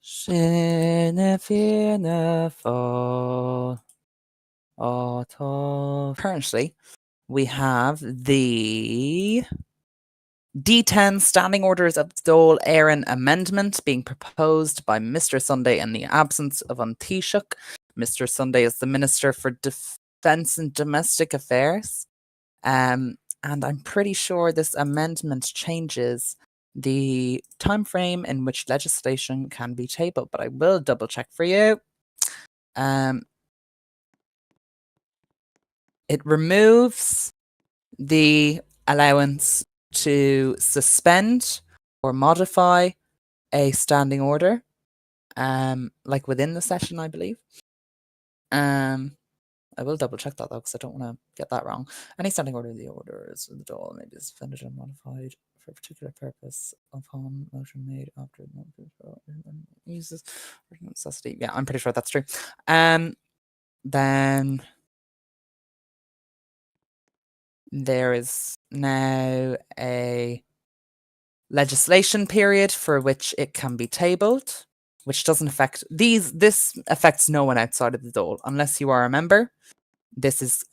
Sinna Fianna Fáil. Currently, we have the D10 Standing Orders of the Dáil Éireann Amendment being proposed by Mr. Sunday in the absence of An Taoiseach. Mr. Sunday is the Minister for Defence and Domestic Affairs. And I'm pretty sure this amendment changes the time frame in which legislation can be tabled, but I will double check for you. It removes the allowance to suspend or modify a standing order, like within the session, I believe. I will double check that though, because I don't want to get that wrong. Any standing order of the orders of the Dáil may be suspended or modified for a particular purpose upon motion made after uses necessity. Yeah, I'm pretty sure that's true. Then there is now a legislation period for which it can be tabled, which doesn't affect this affects no one outside of the Dáil unless you are a member. This is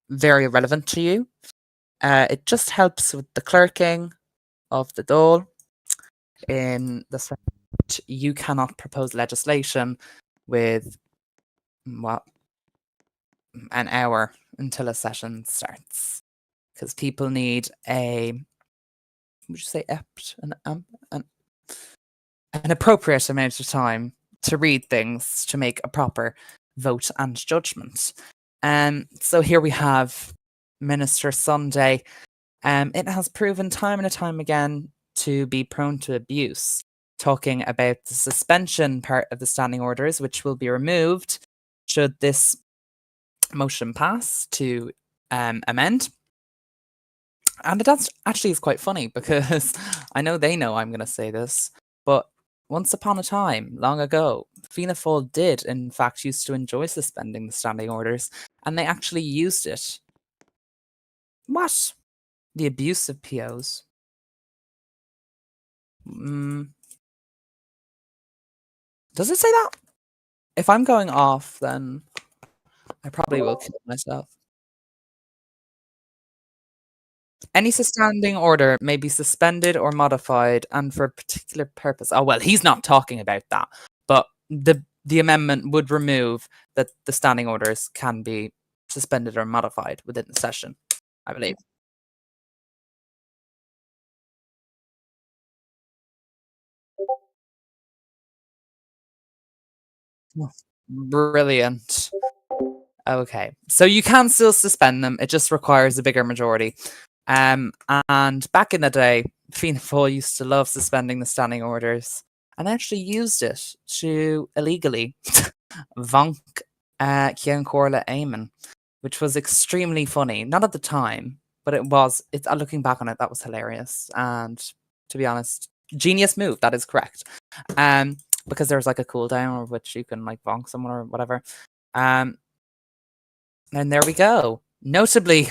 very relevant to you. It just helps with the clerking of the Dáil in the sense that you cannot propose legislation with an hour until a session starts, because people need an appropriate amount of time to read things to make a proper vote and judgment. So here we have Minister Sunday. It has proven time and time again to be prone to abuse, talking about the suspension part of the standing orders, which will be removed should this motion pass to amend. And that actually is quite funny, because I know they know I'm going to say this, but once upon a time, long ago, Fianna Fáil did, in fact, used to enjoy suspending the standing orders, and they actually used it. What? The abuse of POs. Does it say that? If I'm going off, then I probably will kill myself. Any standing order may be suspended or modified, and for a particular purpose. Oh, well, he's not talking about that. But the amendment would remove that the standing orders can be suspended or modified within the session, I believe. Brilliant. Okay, so you can still suspend them. It just requires a bigger majority. And back in the day, Fianna Fáil used to love suspending the standing orders, and actually used it to illegally vonk Cian Corla Eamon, which was extremely funny. Not at the time, but it was. It's looking back on it, that was hilarious. And to be honest, genius move. That is correct. Because there's like a cooldown of which you can like vonk someone or whatever. And there we go. Notably,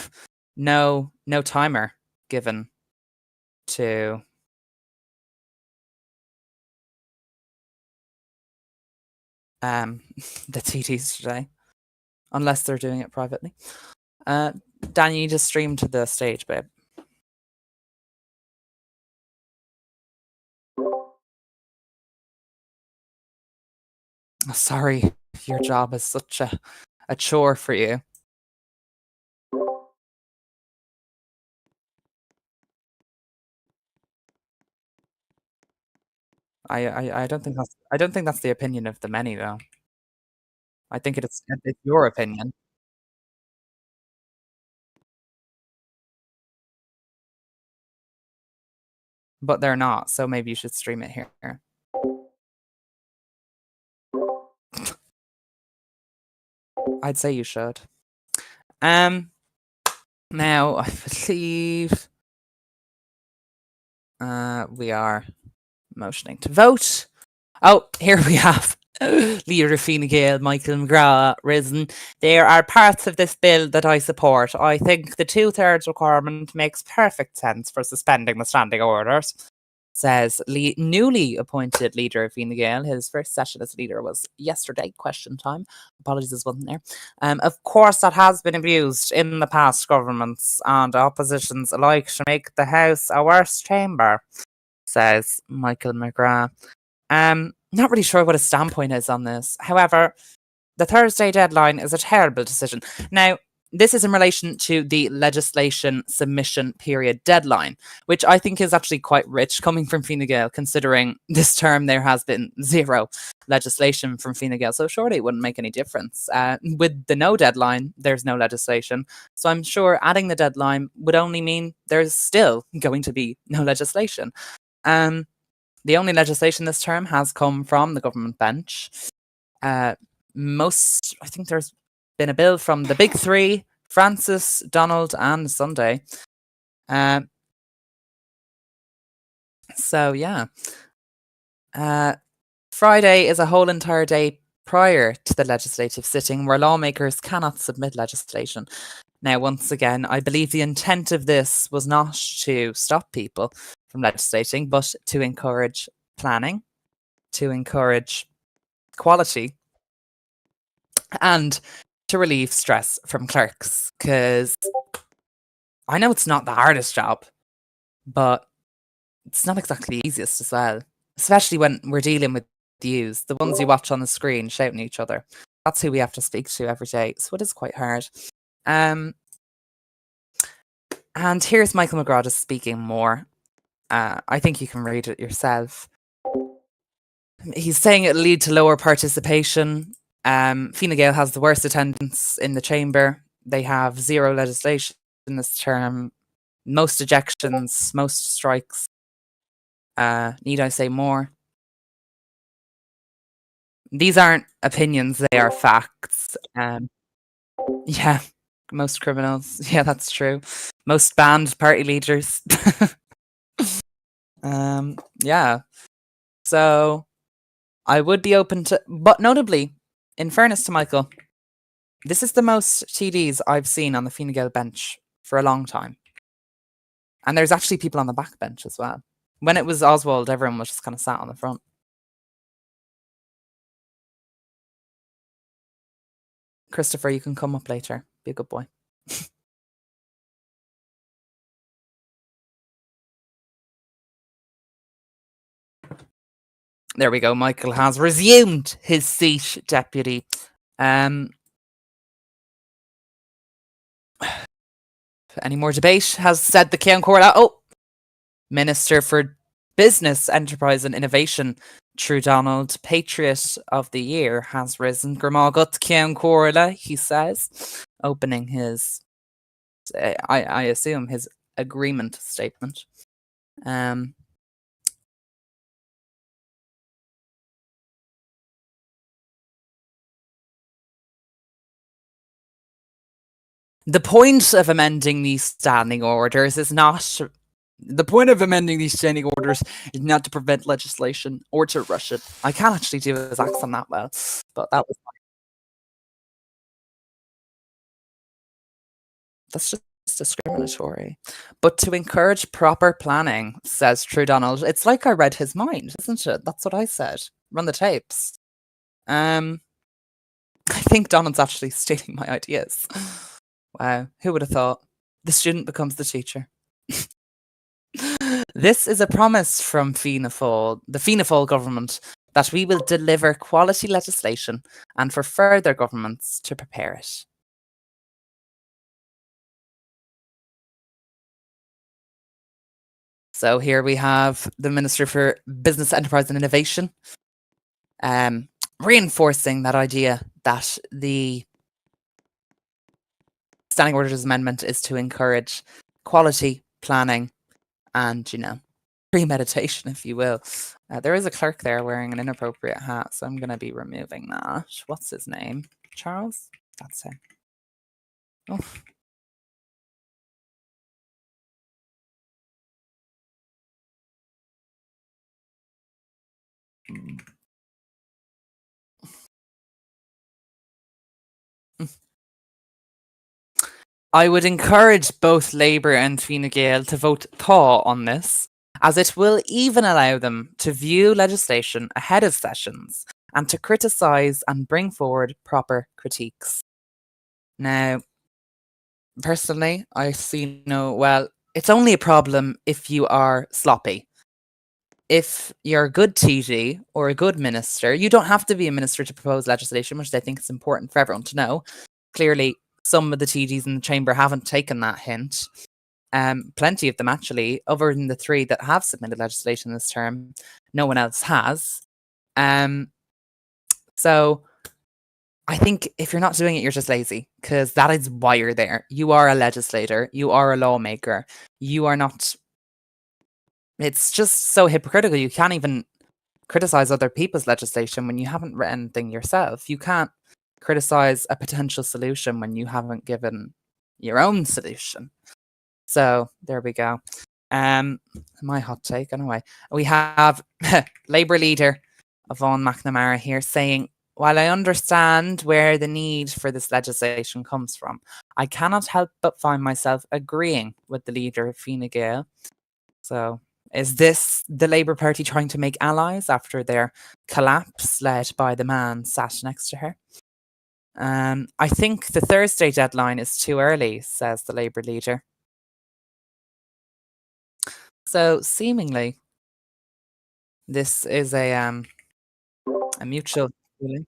no timer given to the TTs today, unless they're doing it privately. Dan, you just stream to the stage, babe. Sorry, your job is such a chore for you. I don't think that's the opinion of the many, though. I think it's your opinion. But they're not, so maybe you should stream it here. I'd say you should. Now I believe we are motioning to vote. Oh, here we have Leader Fine Gael, Michael McGrath, risen. There are parts of this bill that I support. I think the 2/3 requirement makes perfect sense for suspending the standing orders. says newly appointed leader of Fine Gael. His first session as leader was yesterday. Question time. Apologies, as wasn't there. Of course, that has been abused in the past governments and oppositions alike to make the House a worse chamber, says Michael McGrath. Not really sure what his standpoint is on this. However, the Thursday deadline is a terrible decision. Now, this is in relation to the legislation submission period deadline, which I think is actually quite rich coming from Fine Gael, considering this term there has been zero legislation from Fine Gael. So surely it wouldn't make any difference. With the no deadline, there's no legislation. So I'm sure adding the deadline would only mean there's still going to be no legislation. The only legislation this term has come from the government bench. I think there's been a bill from the big three: Francis, Donald, and Sunday. So yeah, Friday is a whole entire day prior to the legislative sitting where lawmakers cannot submit legislation. Now, once again, I believe the intent of this was not to stop people from legislating, but to encourage planning, to encourage quality, and to relieve stress from clerks. Because I know it's not the hardest job, but it's not exactly the easiest as well, especially when we're dealing with yous, the ones you watch on the screen shouting at each other. That's who we have to speak to every day, so it is quite hard. And here's Michael McGrath just speaking more. I think you can read it yourself. He's saying it'll lead to lower participation. Fine Gael has the worst attendance in the chamber. They have zero legislation in this term, most ejections, most strikes. Need I say more? These aren't opinions, they are facts. Yeah, most criminals. Yeah, that's true. Most banned party leaders. Yeah. So I would be open to, but notably, in fairness to Michael, this is the most TDs I've seen on the Fine Gael bench for a long time. And there's actually people on the back bench as well. When it was Oswald, everyone was just kind of sat on the front. Christopher, you can come up later. Be a good boy. There we go. Michael has resumed his seat, deputy. Any more debate? Has said the Ceann Comhairle. Oh, Minister for Business, Enterprise and Innovation, True Donald, Patriot of the Year, has risen. Gramagat Ceann Comhairle, he says, opening his, I assume, his agreement statement. The point of amending these standing orders is not. The point of amending these standing orders is not to prevent legislation or to rush it. I can't actually do his accent that well, but that's just discriminatory. But to encourage proper planning, says True Donald. It's like I read his mind, isn't it? That's what I said. Run the tapes. I think Donald's actually stealing my ideas. Wow, who would have thought? The student becomes the teacher. This is a promise from the Fianna Fáil government, that we will deliver quality legislation and for further governments to prepare it. So here we have the Minister for Business, Enterprise and Innovation reinforcing that idea that the Standing Orders Amendment is to encourage quality planning and, premeditation, if you will. There is a clerk there wearing an inappropriate hat, so I'm going to be removing that. What's his name? Charles? That's him. Oh. I would encourage both Labour and Fine Gael to vote Tá on this. as it will even allow them to view legislation ahead of sessions and to criticise and bring forward proper critiques. Now, personally, I see well, it's only a problem if you are sloppy. If you're a good TD or a good minister, you don't have to be a minister to propose legislation, which I think is important for everyone to know. Clearly, some of the TDs in the chamber haven't taken that hint. Plenty of them, actually, other than the three that have submitted legislation this term, no one else has. So I think if you're not doing it, you're just lazy, because that is why you're there. You are a legislator, you are a lawmaker. You are not. It's just so hypocritical. You can't even criticize other people's legislation when you haven't written anything yourself. You can't criticize a potential solution when you haven't given your own solution. So there we go. My hot take, anyway. We have Labour leader Yvonne McNamara here saying, while I understand where the need for this legislation comes from, I cannot help but find myself agreeing with the leader, Fine Gael. So is this the Labour Party trying to make allies after their collapse led by the man sat next to her? I think the Thursday deadline is too early, says the Labour leader. So seemingly, this is a mutual feeling.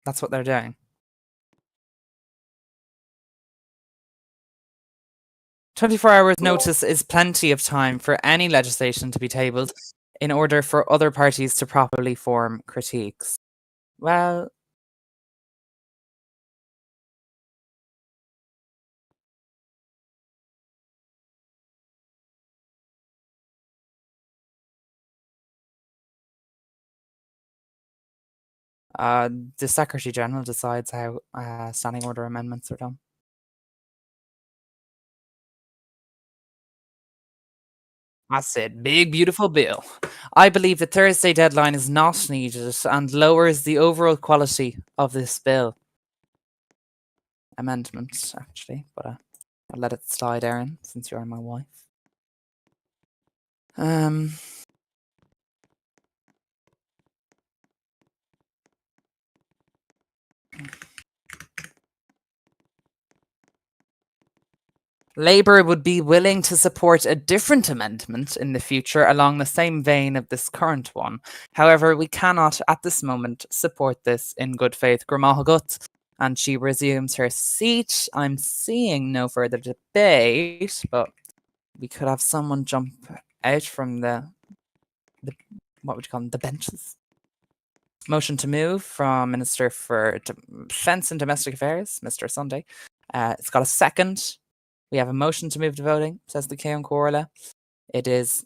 That's what they're doing. 24 hours notice is plenty of time for any legislation to be tabled in order for other parties to properly form critiques. Well, uh, the Secretary General decides how standing order amendments are done. I said, big, beautiful bill. I believe the Thursday deadline is not needed and lowers the overall quality of this bill. Amendment, actually, but I'll let it slide, Erin, since you're my wife. Um, Labour would be willing to support a different amendment in the future along the same vein of this current one. However, we cannot at this moment support this in good faith. Gramahagut, and she resumes her seat. I'm seeing no further debate, but we could have someone jump out from the what would you call them, the benches. Motion to move from Minister for Defence and Domestic Affairs, Mr. Sunday. It's got a second. We have a motion to move to voting, says the Ceann Comhairle. It is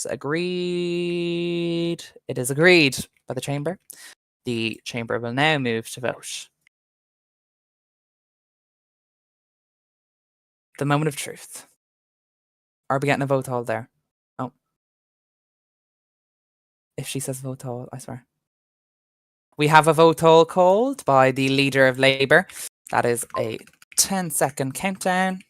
agreed. It is agreed by the Chamber. The Chamber will now move to vote. The moment of truth. Are we getting a vote all there? Oh. If she says vote all, I swear. We have a vote all called by the Leader of Labour. That is a 10-second countdown.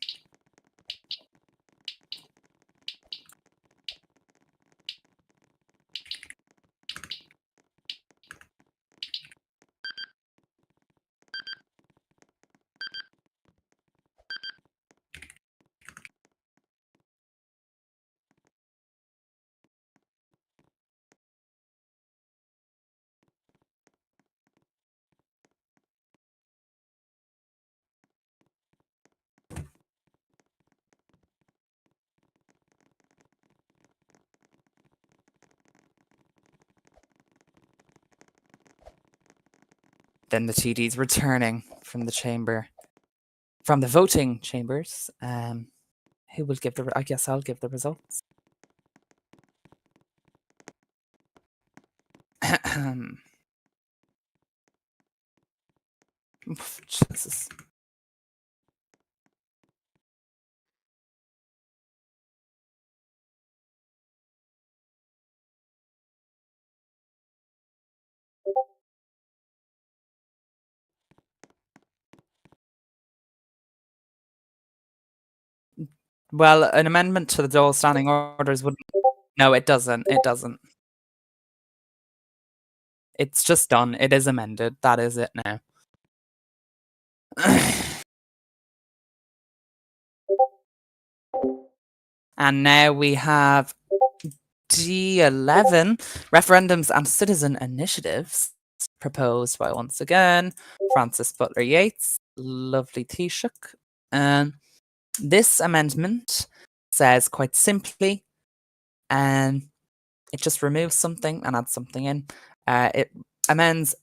Then the TDs returning from the chamber, from the voting chambers. Who will give the? I guess I'll give the results. Jesus. Well, an amendment to the Dole standing orders wouldn't. No, it doesn't. It doesn't. It's just done. It is amended. That is it now. And now we have D11 referendums and citizen initiatives proposed by once again Francis Butler Yeats, lovely Taoiseach. And this amendment says quite simply, it just removes something and adds something in. It amends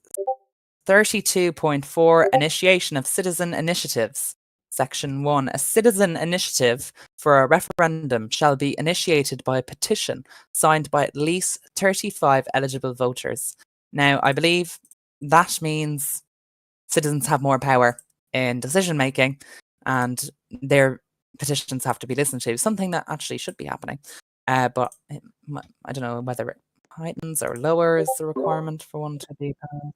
32.4 Initiation of Citizen Initiatives. Section 1. A citizen initiative for a referendum shall be initiated by a petition signed by at least 35 eligible voters. Now, I believe that means citizens have more power in decision making and their petitions have to be listened to, something that actually should be happening. But I don't know whether it heightens or lowers the requirement for one to be passed.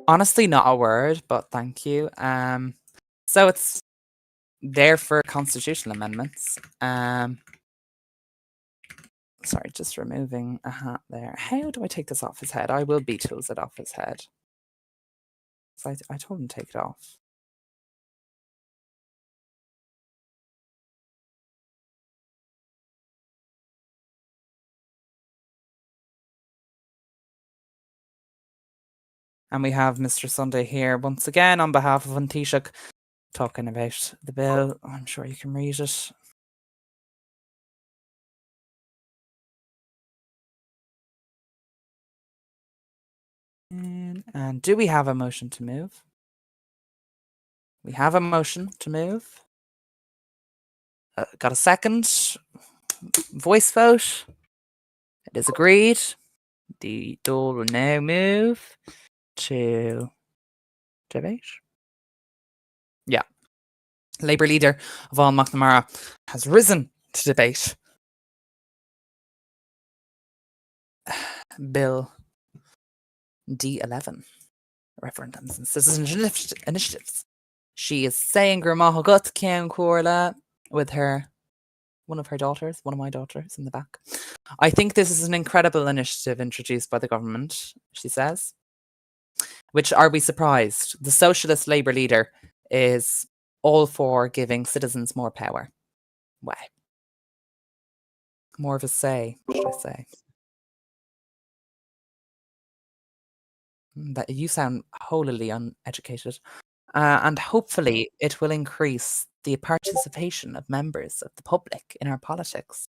Honestly, not a word, but thank you. So it's there for constitutional amendments. Sorry, just removing a hat there. How do I take this off his head? I will Beatles it off his head. So I told him to take it off. And we have Mr. Sunday here once again on behalf of Taoiseach talking about the bill. I'm sure you can read it. And do we have a motion to move? We have a motion to move. Got a second? Voice vote? It is agreed. The door will now move to debate. Yeah. Labour leader Vaughan McNamara has risen to debate Bill D11, referendums and citizen initiatives. She is saying Grandma Gut Cian Cuorla with one of my daughters in the back. I think this is an incredible initiative introduced by the government, she says. Which, are we surprised? The Socialist Labour leader is all for giving citizens more power. Why? More of a say, should I say. That you sound wholly uneducated. And hopefully it will increase the participation of members of the public in our politics.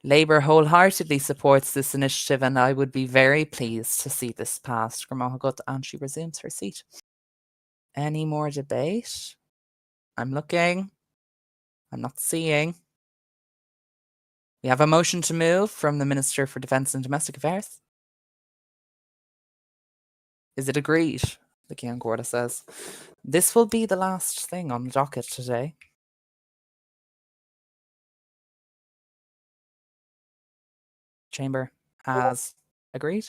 Labour wholeheartedly supports this initiative, and I would be very pleased to see this passed. Gramahagut, and she resumes her seat. Any more debate? I'm looking. I'm not seeing. We have a motion to move from the Minister for Defence and Domestic Affairs. Is it agreed? The Cian Gorda says. This will be the last thing on the docket today. Chamber has agreed.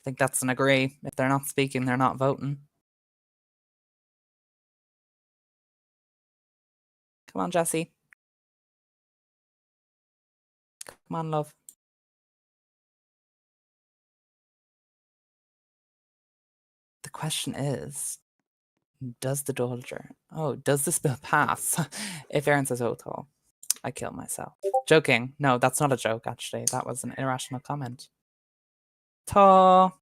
I think that's an agree. If they're not speaking, they're not voting. Come on, Jessie. Come on, love. The question is, Does the Dodger? Oh, does this bill pass? If Aaron says oh, I kill myself. Joking. No, that's not a joke, actually. That was an irrational comment. Ta.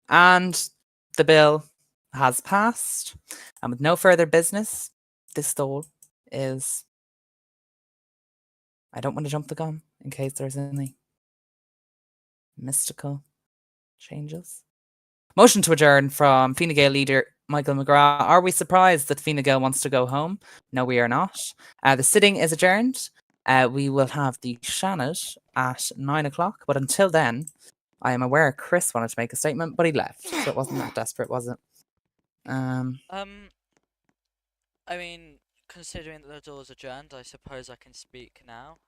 And the bill has passed. And with no further business, this stall is. I don't want to jump the gun in case there's any mystical changes. Motion to adjourn from Fine Gael leader Michael McGrath. Are we surprised that Fine Gael wants to go home? No, we are not. The sitting is adjourned. We will have the Shannon at 9 o'clock. But until then, I am aware Chris wanted to make a statement, but he left. So it wasn't that desperate, was it? I mean, considering that the door's adjourned, I suppose I can speak now.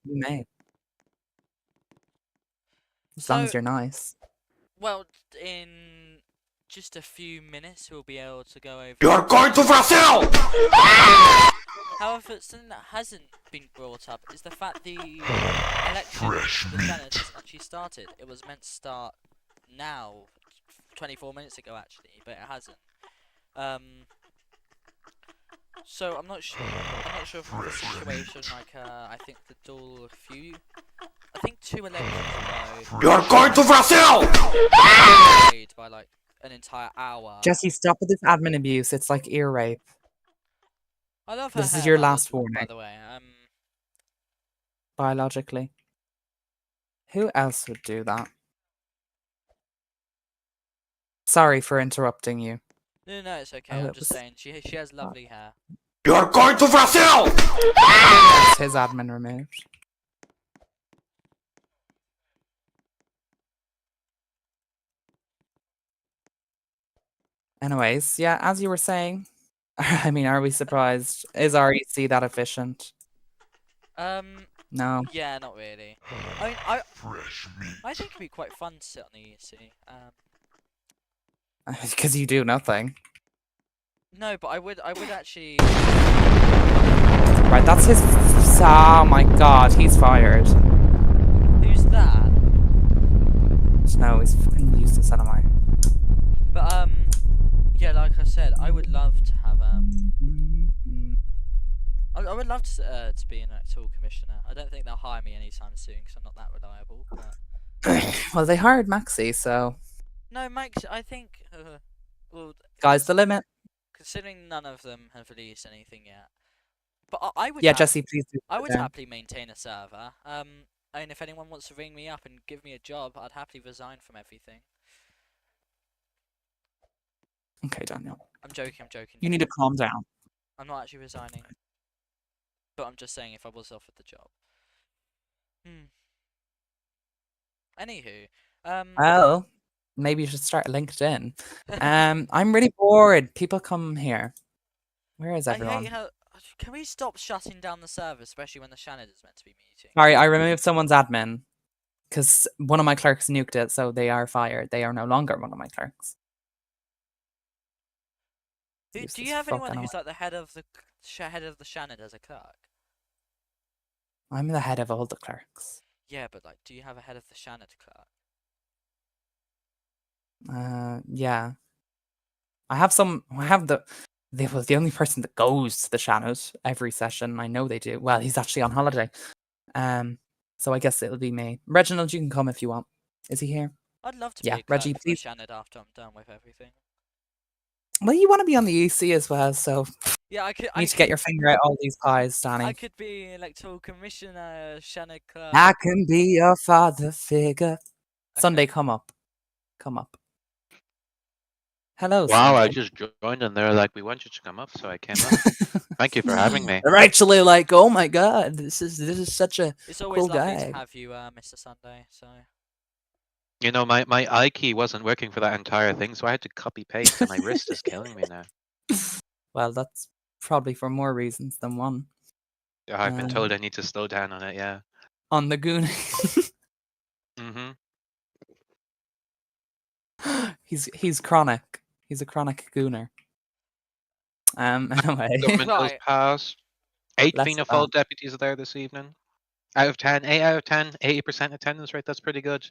You may. As long So, as you're nice. well, in just a few minutes, we'll be able to go over. You're going to Brazil! However, something that hasn't been brought up is the fact the election for the Senate has actually started. It was meant to start now, 24 minutes ago actually, but it hasn't. So I'm not sure. I'm not sure of the situation. Like, I think the duel I think 2 elections ago. You're going to Brazil! Delayed by like an entire hour. Jesse, stop with this admin abuse. It's like ear rape. I love her This is hair, your last by warning. the way. Biologically. Who else would do that? Sorry for interrupting you. No, it's okay. Oh, I'm it just was- saying she has lovely hair. You're going to Brazil! That's his admin removed. Anyways, yeah, as you were saying, I mean, are we surprised? Is REC that efficient? No. Yeah, not really. I mean, I think it'd be quite fun to sit on the EC. Because you do nothing. No, but I would actually. Right, that's his. Oh my god, he's fired. Who's that? No, he's fucking useless anyway. But yeah, like I said, I would love to have I would love to be an electoral commissioner. I don't think they'll hire me anytime soon because I'm not that reliable. But Well, they hired Maxi, so. no, Max, I think. Well, Sky's the limit. considering none of them have released anything yet. But I would. Yeah, Jesse, please do. I would down. happily maintain a server. I mean, if anyone wants to ring me up and give me a job, I'd happily resign from everything. Okay, Daniel. I'm joking. You need to calm down. I'm not actually resigning. But I'm just saying if I was offered the job. Anywho, Well, maybe you should start LinkedIn. I'm really bored. People come here. Where is everyone? I hate how. Can we stop shutting down the server, especially when the Shannon is meant to be meeting? Sorry, I removed someone's admin because one of my clerks nuked it, so they are fired. They are no longer one of my clerks. Do you have anyone who's like the head of the Shannon as a clerk? I'm the head of all the clerks. Yeah, but like, do you have a head of the Shannon clerk? Yeah. I have the only person that goes to the Shannon every session. I know they do. Well, he's actually on holiday. So I guess it'll be me. Reginald, you can come if you want. Is he here? I'd love to Yeah, be a clerk Reggie, for the please. Shannon after I'm done with everything. Well, you want to be on the EC as well, so yeah, I could. You need to get your finger out all these pies, Danny. I could be electoral commissioner, Shannon clerk. I can be your father figure. Okay. Sunday, come up. Hello, Wow, Sunday. I just joined and they're like, we want you to come up, so I came up. Thank you for having me. They're actually like, oh my god, this is such a It's always cool lovely guy. to have you, Mr. Sunday. So. You know, my I key wasn't working for that entire thing, so I had to copy paste, and my wrist is killing me now. Well, that's probably for more reasons than one. Yeah, I've been told I need to slow down on it. Yeah. On the goon. He's chronic. He's a chronic gooner. Anyway. Government bills passed. 8 Fianna Fáil deputies are there this evening. Out of 10, 8 out of 10, 80% attendance rate. That's pretty good.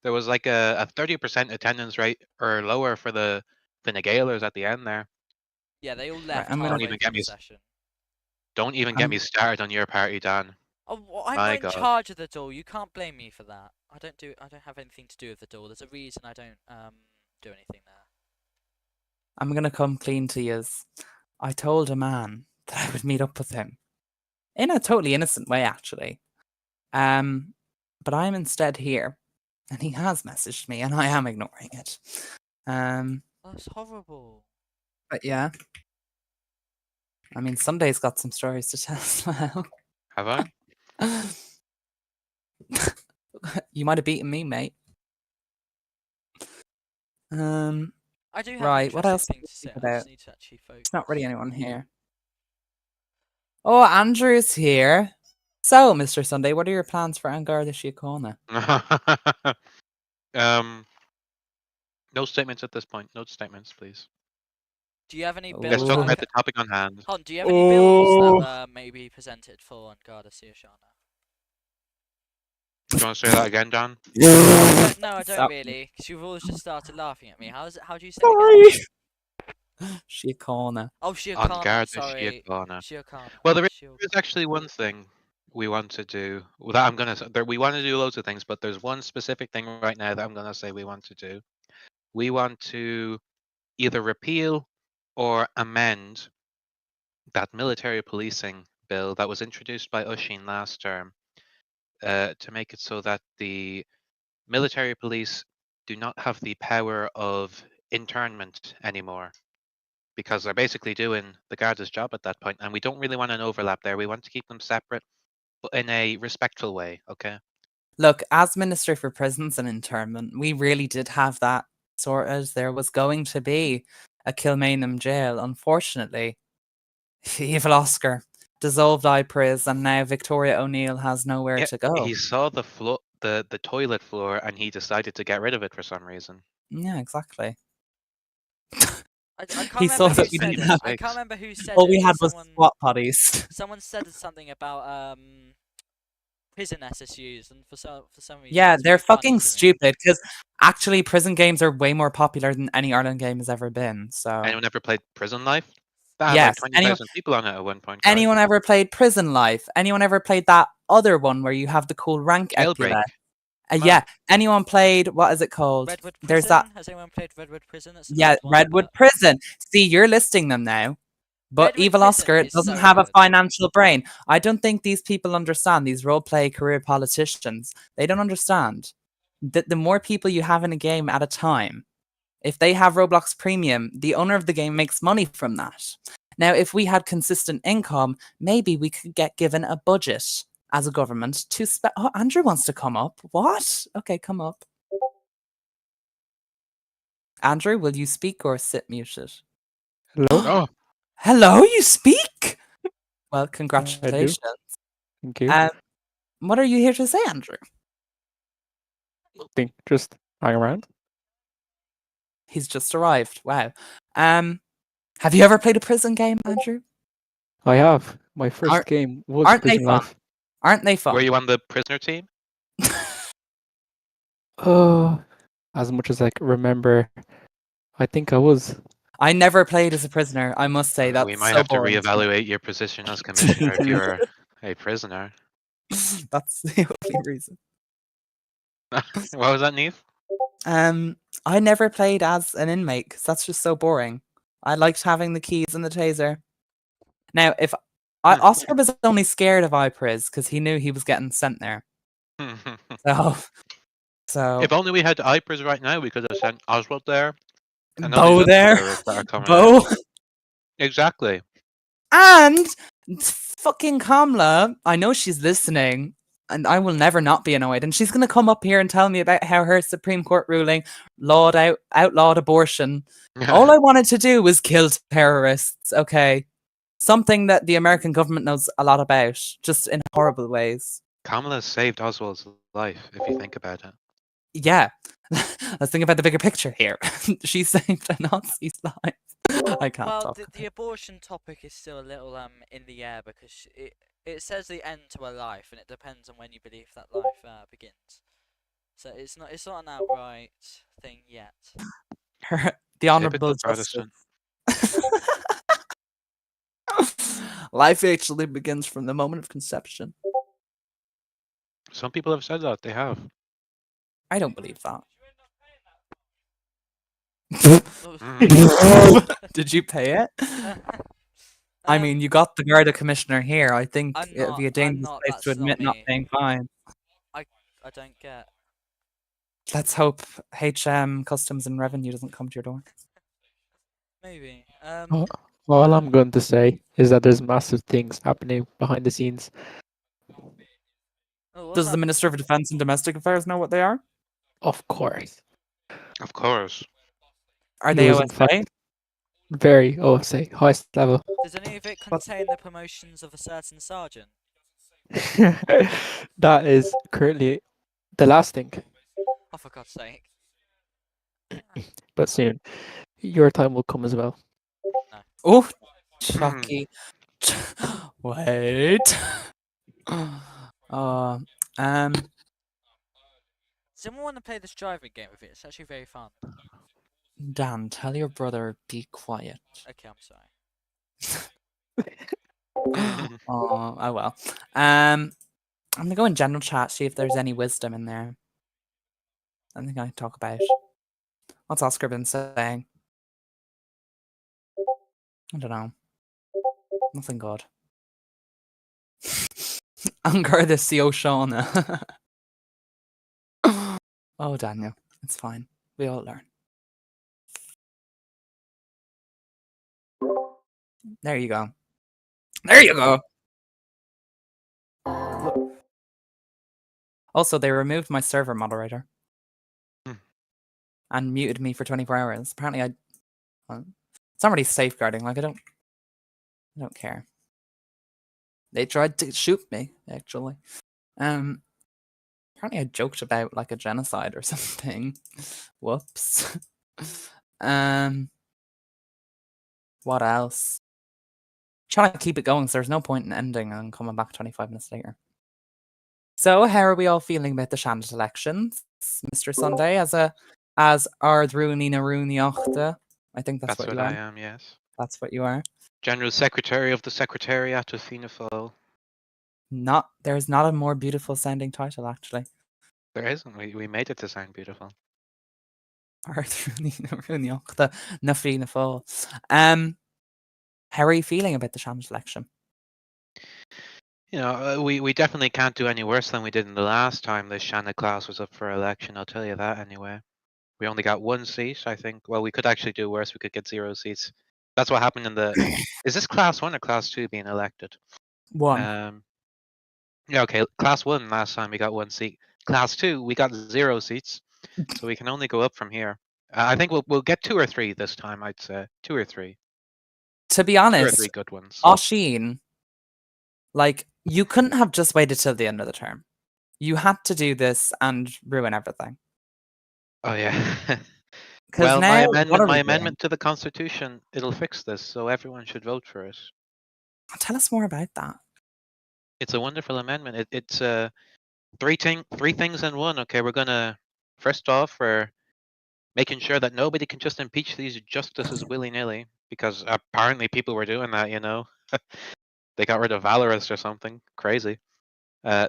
There was like a 30% attendance rate or lower for the Fine Gaelers at the end there. Yeah, they all left I'm gonna- halfway Don't even through get the me- session. Don't even get me started on your party, Dan. Oh, well, I'm My not in God. charge of the door. You can't blame me for that. I don't have anything to do with the door. There's a reason I don't do anything there. I'm gonna come clean to yous. I told a man that I would meet up with him in a totally innocent way, actually. But I'm instead here, and he has messaged me, and I am ignoring it. That's horrible. But yeah, I mean, Sunday's got some stories to tell as well. Have I? You might have beaten me, mate. I do have Right, an what interesting else thing to to say. speak I just about? need to actually focus. There's not really anyone here. Oh, Andrew's here. So, Mr. Sunday, what are your plans for Angar the Síochána? No statements at this point. No statements, please. Do you have any Oh. Let's bills? talk Ooh. about the topic on hand. Hon, do you have any bills Oh. that may be presented for Garda Síochána? Do you want to say that again, Dan? No, I don't Stop. really, because you've always just started laughing at me. How do you say Sorry. it again? Síochána. Oh, On Síochána. guard Sorry, Síochána. Síochána. Well, there is actually one thing we want to do. Well, that I'm gonna. We want to do loads of things, but there's one specific thing right now that I'm gonna say we want to do. We want to either repeal or amend that military policing bill that was introduced by Ushin last term, to make it so that the military police do not have the power of internment anymore, because they're basically doing the Garda's job at that point, and we don't really want an overlap there. We want to keep them separate, but in a respectful way, okay? Look, as Minister for Prisons and Internment, we really did have that sorted. There was going to be a Kilmainham jail. Unfortunately, evil Oscar dissolved IPRIS, and now Victoria O'Neill has nowhere Yeah, to go. he saw the the toilet floor, and he decided to get rid of it for some reason. Yeah, exactly. I can't He saw remember that who we said didn't it. have. I can't remember who said All it. we but had was SWAT potties. Someone said something about prison SSUs, and for some reason Yeah, that's they're really funny fucking to me. stupid because actually prison games are way more popular than any Ireland game has ever been. So Anyone ever played Prison Life? That had like yes, 20,000 people on it at one point, guys. anyone ever played Prison Life? Anyone ever played that other one where you have the cool rank Jailbreak. epula? Come Yeah. on. Anyone played, what is it called? Redwood Prison. There's that. Has anyone played Redwood Prison? That's an Yeah, old one, Redwood but Prison. See, you're listing them now. But Redwood Evil Prison Oscar is doesn't so have a good. financial brain. I don't think these people understand, these roleplay career politicians. They don't understand that the more people you have in a game at a time, if they have Roblox Premium, the owner of the game makes money from that. Now, if we had consistent income, maybe we could get given a budget as a government to spend. Oh, Andrew wants to come up. What? Okay, come up. Andrew, will you speak or sit muted? Hello? Oh, Hello, you speak? Well, I do. congratulations. Thank you. What are you here to say, Andrew? Nothing. Just hang around. He's just arrived. Wow. Have you ever played a prison game, Andrew? I have. My first Aren't- game was aren't they Prison fun? Life. Aren't they fun? were you on the prisoner team? As much as I can remember, I think I was. I never played as a prisoner. I must say that's We might so have to boring to me. reevaluate your position as commissioner if you're a prisoner. That's the only reason. What was that, Neve? I never played as an inmate because that's just so boring. I liked having the keys and the taser. Now, if Oscar was only scared of IPRIS because he knew he was getting sent there. So If only we had IPers right now, we could have sent Oswald there. And all Bo these other there, terrorists that are coming Bo, out. Exactly. and fucking Kamala. I know she's listening, and I will never not be annoyed. And she's gonna come up here and tell me about how her Supreme Court ruling outlawed abortion. All I wanted to do was kill terrorists. Okay, something that the American government knows a lot about, just in horrible ways. Kamala saved Oswald's life, if you think about it. Yeah, let's think about the bigger picture here. She saved a Nazi's life. I can't Well, talk. the abortion topic is still a little in the air because it says the end to a life, and it depends on when you believe that life begins. So it's not an outright thing yet. The Honourable Typical Protestant. Justice. Life actually begins from the moment of conception. Some people have said that. They have. I don't believe that. Did you pay it? I mean, you got the Garda Commissioner here. I think I'm it'd be a not- I'm dangerous not- place to that's not admit not me. paying fines. I don't get. Let's hope HM Customs and Revenue doesn't come to your door. Maybe. All I'm going to say is that there's massive things happening behind the scenes. Oh, what's Does the that? Minister of Defence and Domestic Affairs know what they are? Of course. Of course. Are He they was in OSA? fact very OSA, highest level. Does any of it contain the promotions of a certain sergeant? That is currently the last thing, Oh, for God's sake. but soon your time will come as well. Oh, Chucky. Wait. Does anyone want to play this driving game with it? It's actually very fun. Dan, tell your brother be quiet. Okay, I'm sorry. Oh well. I'm gonna go in general chat, see if there's any wisdom in there. I think I can talk about. What's Oscar been saying? I don't know. Nothing good. Angar the CO Shauna. Oh, Daniel, it's fine. We all learn. There you go. There you go. Also, they removed my server moderator and muted me for 24 hours. Apparently, it's not really safeguarding. Like I don't care. They tried to shoot me actually. Apparently, I joked about like a genocide or something. Whoops. What else? Trying to keep it going, so there's no point in ending and coming back 25 minutes later. So, how are we all feeling about the Shannon elections, Mr. Sunday, as Ardrúni na Rúniachta? I think that's what you I are. am, yes. That's what you are. General Secretary of the Secretariat of Fianna Fáil. There's not a more beautiful sounding title, actually. There isn't. We made it to sound beautiful. Ardrúni na Rúniachta na Fianna Fáil. How are you feeling about the Shannon election? You know, we definitely can't do any worse than we did in the last time the Shanna class was up for election. I'll tell you that anyway. We only got one seat, I think. Well, we could actually do worse. We could get 0 seats. That's what happened in the. Is this class 1 or class 2 being elected? 1. Yeah, okay. Class 1 last time we got 1 seat. Class 2 we got 0 seats, so we can only go up from here. I think we'll get 2 or 3 this time. I'd say 2 or 3. To be 2 or honest, 3 good ones. Oisin, like, you couldn't have just waited till the end of the term. You had to do this and ruin everything. Oh yeah. Because Well, now, what are my we amendment to the Constitution, it'll fix this, so everyone should vote for it. doing? Tell us more about that. It's a wonderful amendment. It's three things in one. Okay, we're gonna first off, we're making sure that nobody can just impeach these justices willy-nilly, because apparently people were doing that. You know, they got rid of Valorous or something crazy.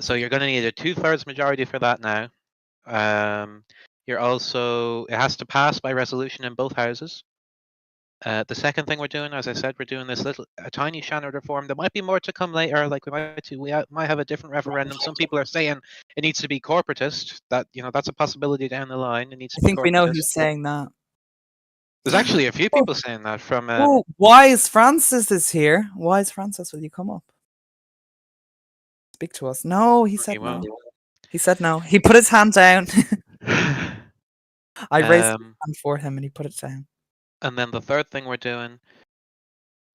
So you're gonna need a 2/3 majority for that now. You're also, it has to pass by resolution in both houses. The second thing we're doing, as I said, we're doing this a tiny Shannon reform. There might be more to come later. Like we might have a different referendum. Some people are saying it needs to be corporatist. That, you know, that's a possibility down the line. It needs to I be think we know corporatist. who's saying that. There's actually a few people saying that from. Oh, Wise Francis is here. Wise Francis, will you come up? Speak to us. No, he said no. won't. He said no. He put his hand down. I raised my hand for him and he put it down. And then the third thing we're doing,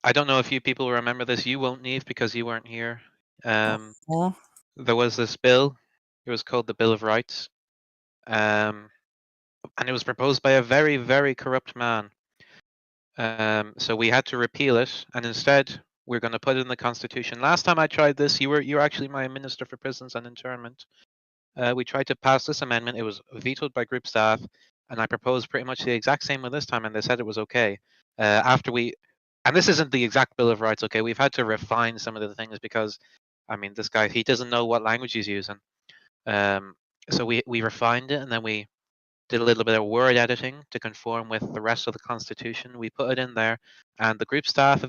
I don't know if you people remember this. You won't, Neve, because you weren't here. Oh. There was this bill. It was called the Bill of Rights. And it was proposed by a very, very corrupt man. So we had to repeal it, and instead we're going to put it in the Constitution. Last time I tried this, you were actually my Minister for Prisons and Internment. We tried to pass this amendment. It was vetoed by group staff. and I proposed pretty much the exact same one this time, and they said it was okay. After we, and this isn't the exact Bill of Rights, okay? We've had to refine some of the things because, I mean, this guy, he doesn't know what language he's using. So we refined it, and then we did a little bit of word editing to conform with the rest of the Constitution. We put it in there, and the group staff,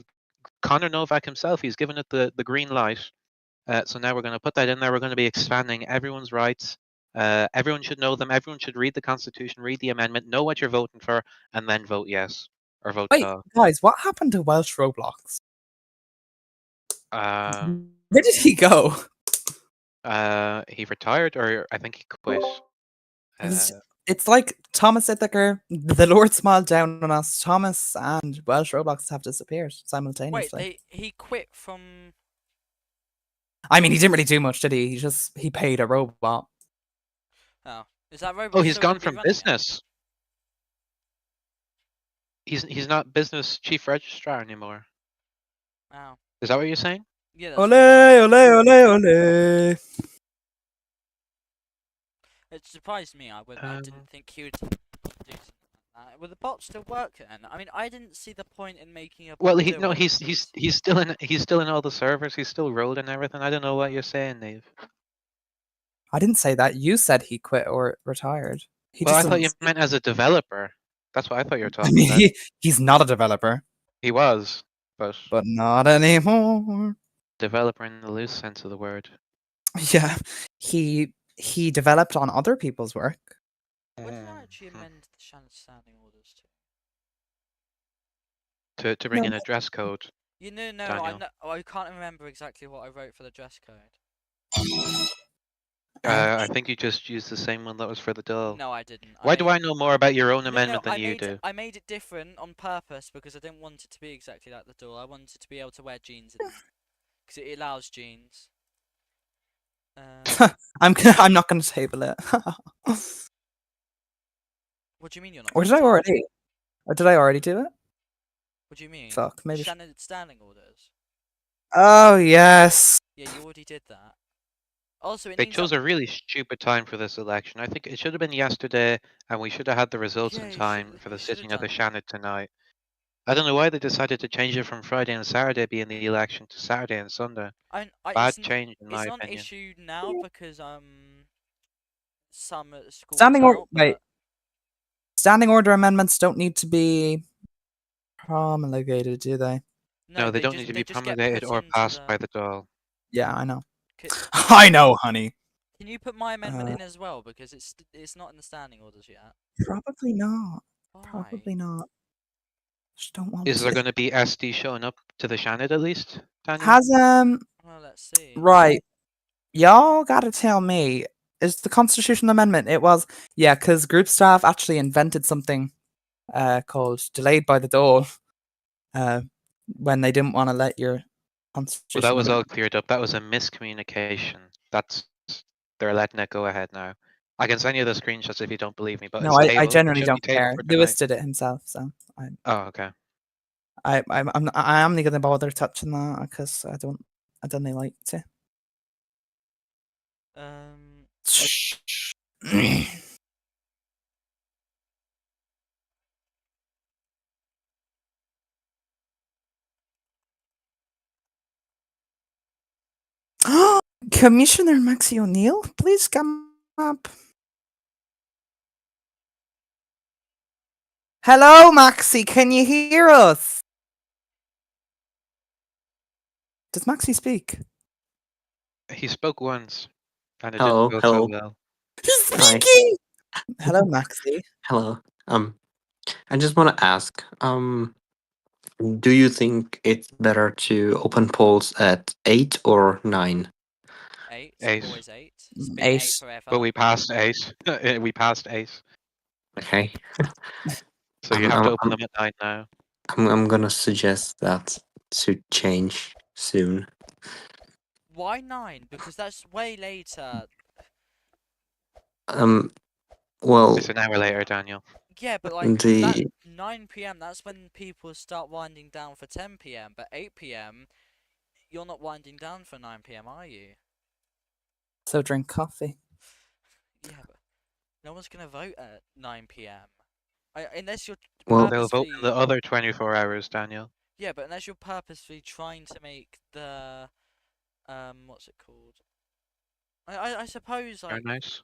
Connor Novak himself, he's given it the green light. So now we're going to put that in there. We're going to be expanding everyone's rights. Everyone should know them. Everyone should read the Constitution, read the amendment, know what you're voting for, and then vote yes or vote Wait, no. guys, what happened to Welsh Roblox? Uh, Where did he go? he retired, or I think he quit. It's like Thomas Ithaker, the Lord smiled down on us. Thomas and Welsh Roblox have disappeared Wait, simultaneously. he quit from. I mean, he didn't really do much, did he? He paid a robot. Oh, is that robot Oh, he's still gone gonna be from running it? business. He's not business chief registrar anymore. Wow. Is that what you're saying? Yeah, that's Ole, what I ole, ole, ole. It surprised me. I didn't think he would do something like that. Will the bot still work then? I mean, I didn't see the point in making a bot Well, do it. he's still in all the servers. He's still rolled and everything. I don't know what you're saying, Nave. I didn't say that. You said he quit or retired. He Well, just I thought you doesn't. meant as a developer. That's what I thought you were I talking mean, about. he's not a developer, He was, but but not anymore. developer in the loose sense of the word. Yeah, he developed on other people's work. What did I actually amend the Shannon standing orders to? To bring No. in a dress code. You know, no, Daniel. I can't remember exactly what I wrote for the dress code. I think you just used the same one that was for the doll. No, I didn't. Why do I know more about your own No, amendment I than you made do? I made it different on purpose because I didn't want it to be exactly like the doll. I wanted to be able to wear jeans because it allows jeans. I'm not going to table it. What do you mean you're not? Or gonna did I table it? already? Or did I already do it? What do you mean? Fuck, The maybe. Shannon standing orders. Oh yes. Yeah, you already did that. Also, it They needs chose a really stupid time for this election. I think it should have been yesterday, and we should have had the results in time for the sitting of the Shannon tonight. I don't know why they decided to change it from Friday and Saturday being the election to Saturday and Sunday. Bad change, in my It's not an opinion. issue now because some schools Standing order. out, Wait. but Standing order amendments don't need to be promulgated, do they? No, they don't need to be just get promulgated put or into passed the. by the doll. Yeah, I know. Can, I know, honey. can you put my amendment in as well because it's not in the standing orders yet? Probably not. Why? Probably not. Just don't want Is there to. going to be SD showing up to the Shannon at least, Daniel? Has Well, let's see. right. Y'all gotta tell me. Is the constitutional amendment? It was, yeah, because group staff actually invented something called delayed by the dole when they didn't want to let your Well, constitutional that was all amendment. cleared up. That was a miscommunication. They're letting it go ahead now. I can send you the screenshots if you don't believe me, but No, it's I tabled. It generally should be don't tabled care. for Lewis tonight. did it himself, so Oh, okay. I'm not gonna bother touching that because I don't like to. Commissioner Maxie O'Neill, please come up. Hello, Maxie. Can you hear us? Does Maxie speak? He spoke once, and it Hello, didn't go so hello. well. He's Hi. speaking. Hello, Maxie. Hello. I just want to ask, do you think it's better to open polls at 8 or 9? 8. Ace. Always 8. It's been 8 Ace. forever. But we passed ace. We passed ace. Okay. So you have to open them at 9 now. I'm gonna suggest that to change soon. Why 9? Because that's way later. Well, It's an hour later, Daniel. Yeah, but like the 9 p.m. That's when people start winding down for 10 p.m. But 8 p.m. You're not winding down for 9 p.m. are you? So drink coffee. Yeah, but No one's gonna vote at 9 p.m. Unless you're Well, They'll vote purposely. in the other 24 hours, Daniel. Yeah, but unless you're purposely trying to make the what's it called? I suppose Very like nice.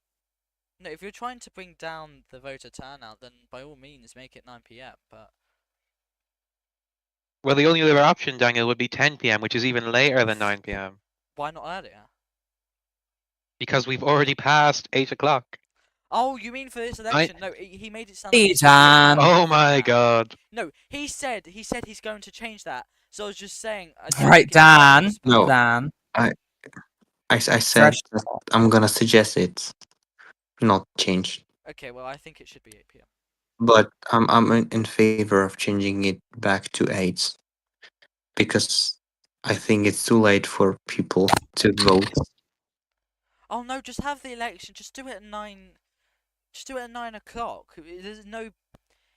no, if you're trying to bring down the voter turnout, then by all means make it 9 p.m. But Well, the only other option, Daniel, would be 10 p.m., which is even later than 9 p.m. why not earlier? Because we've already passed 8 o'clock. Oh, you mean for this election? No, he made it sound Hey, like it's gonna be Dan. later Oh than my that. god. No, he said he's going to change that. So I was just saying. Right, make it as early as Dan. possible. No. Dan. I said Fresh. that I'm gonna suggest it, not change. Okay, well I think it should be 8 p.m. But I'm in favor of changing it back to 8 because I think it's too late for people to vote. Oh no, just have the election. Just do it at 9. Just do it at 9 o'clock. There's no.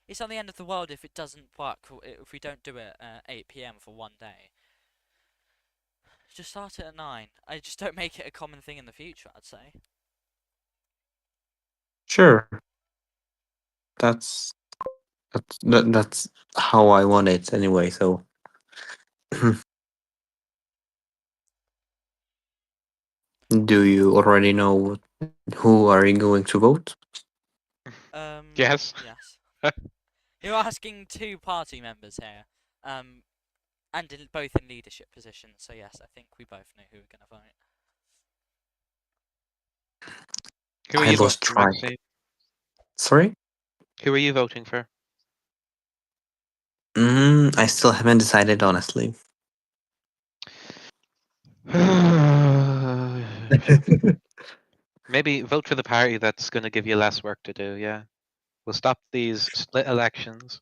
It's not the end of the world if it doesn't work. If we don't do it at 8 p.m. for one day. Just start it at 9. I just don't make it a common thing in the future. I'd say. Sure, that's how I want it anyway. So do you already know who are you going to vote? Yes. Yes. You're asking two party members here. And both in leadership positions. So yes, I think we both know who we're gonna vote. Who are I you voting lost for, track. Maxine? Sorry? Who are you voting for? I still haven't decided honestly. Maybe vote for the party that's going to give you less work to do, yeah. We'll stop these split elections.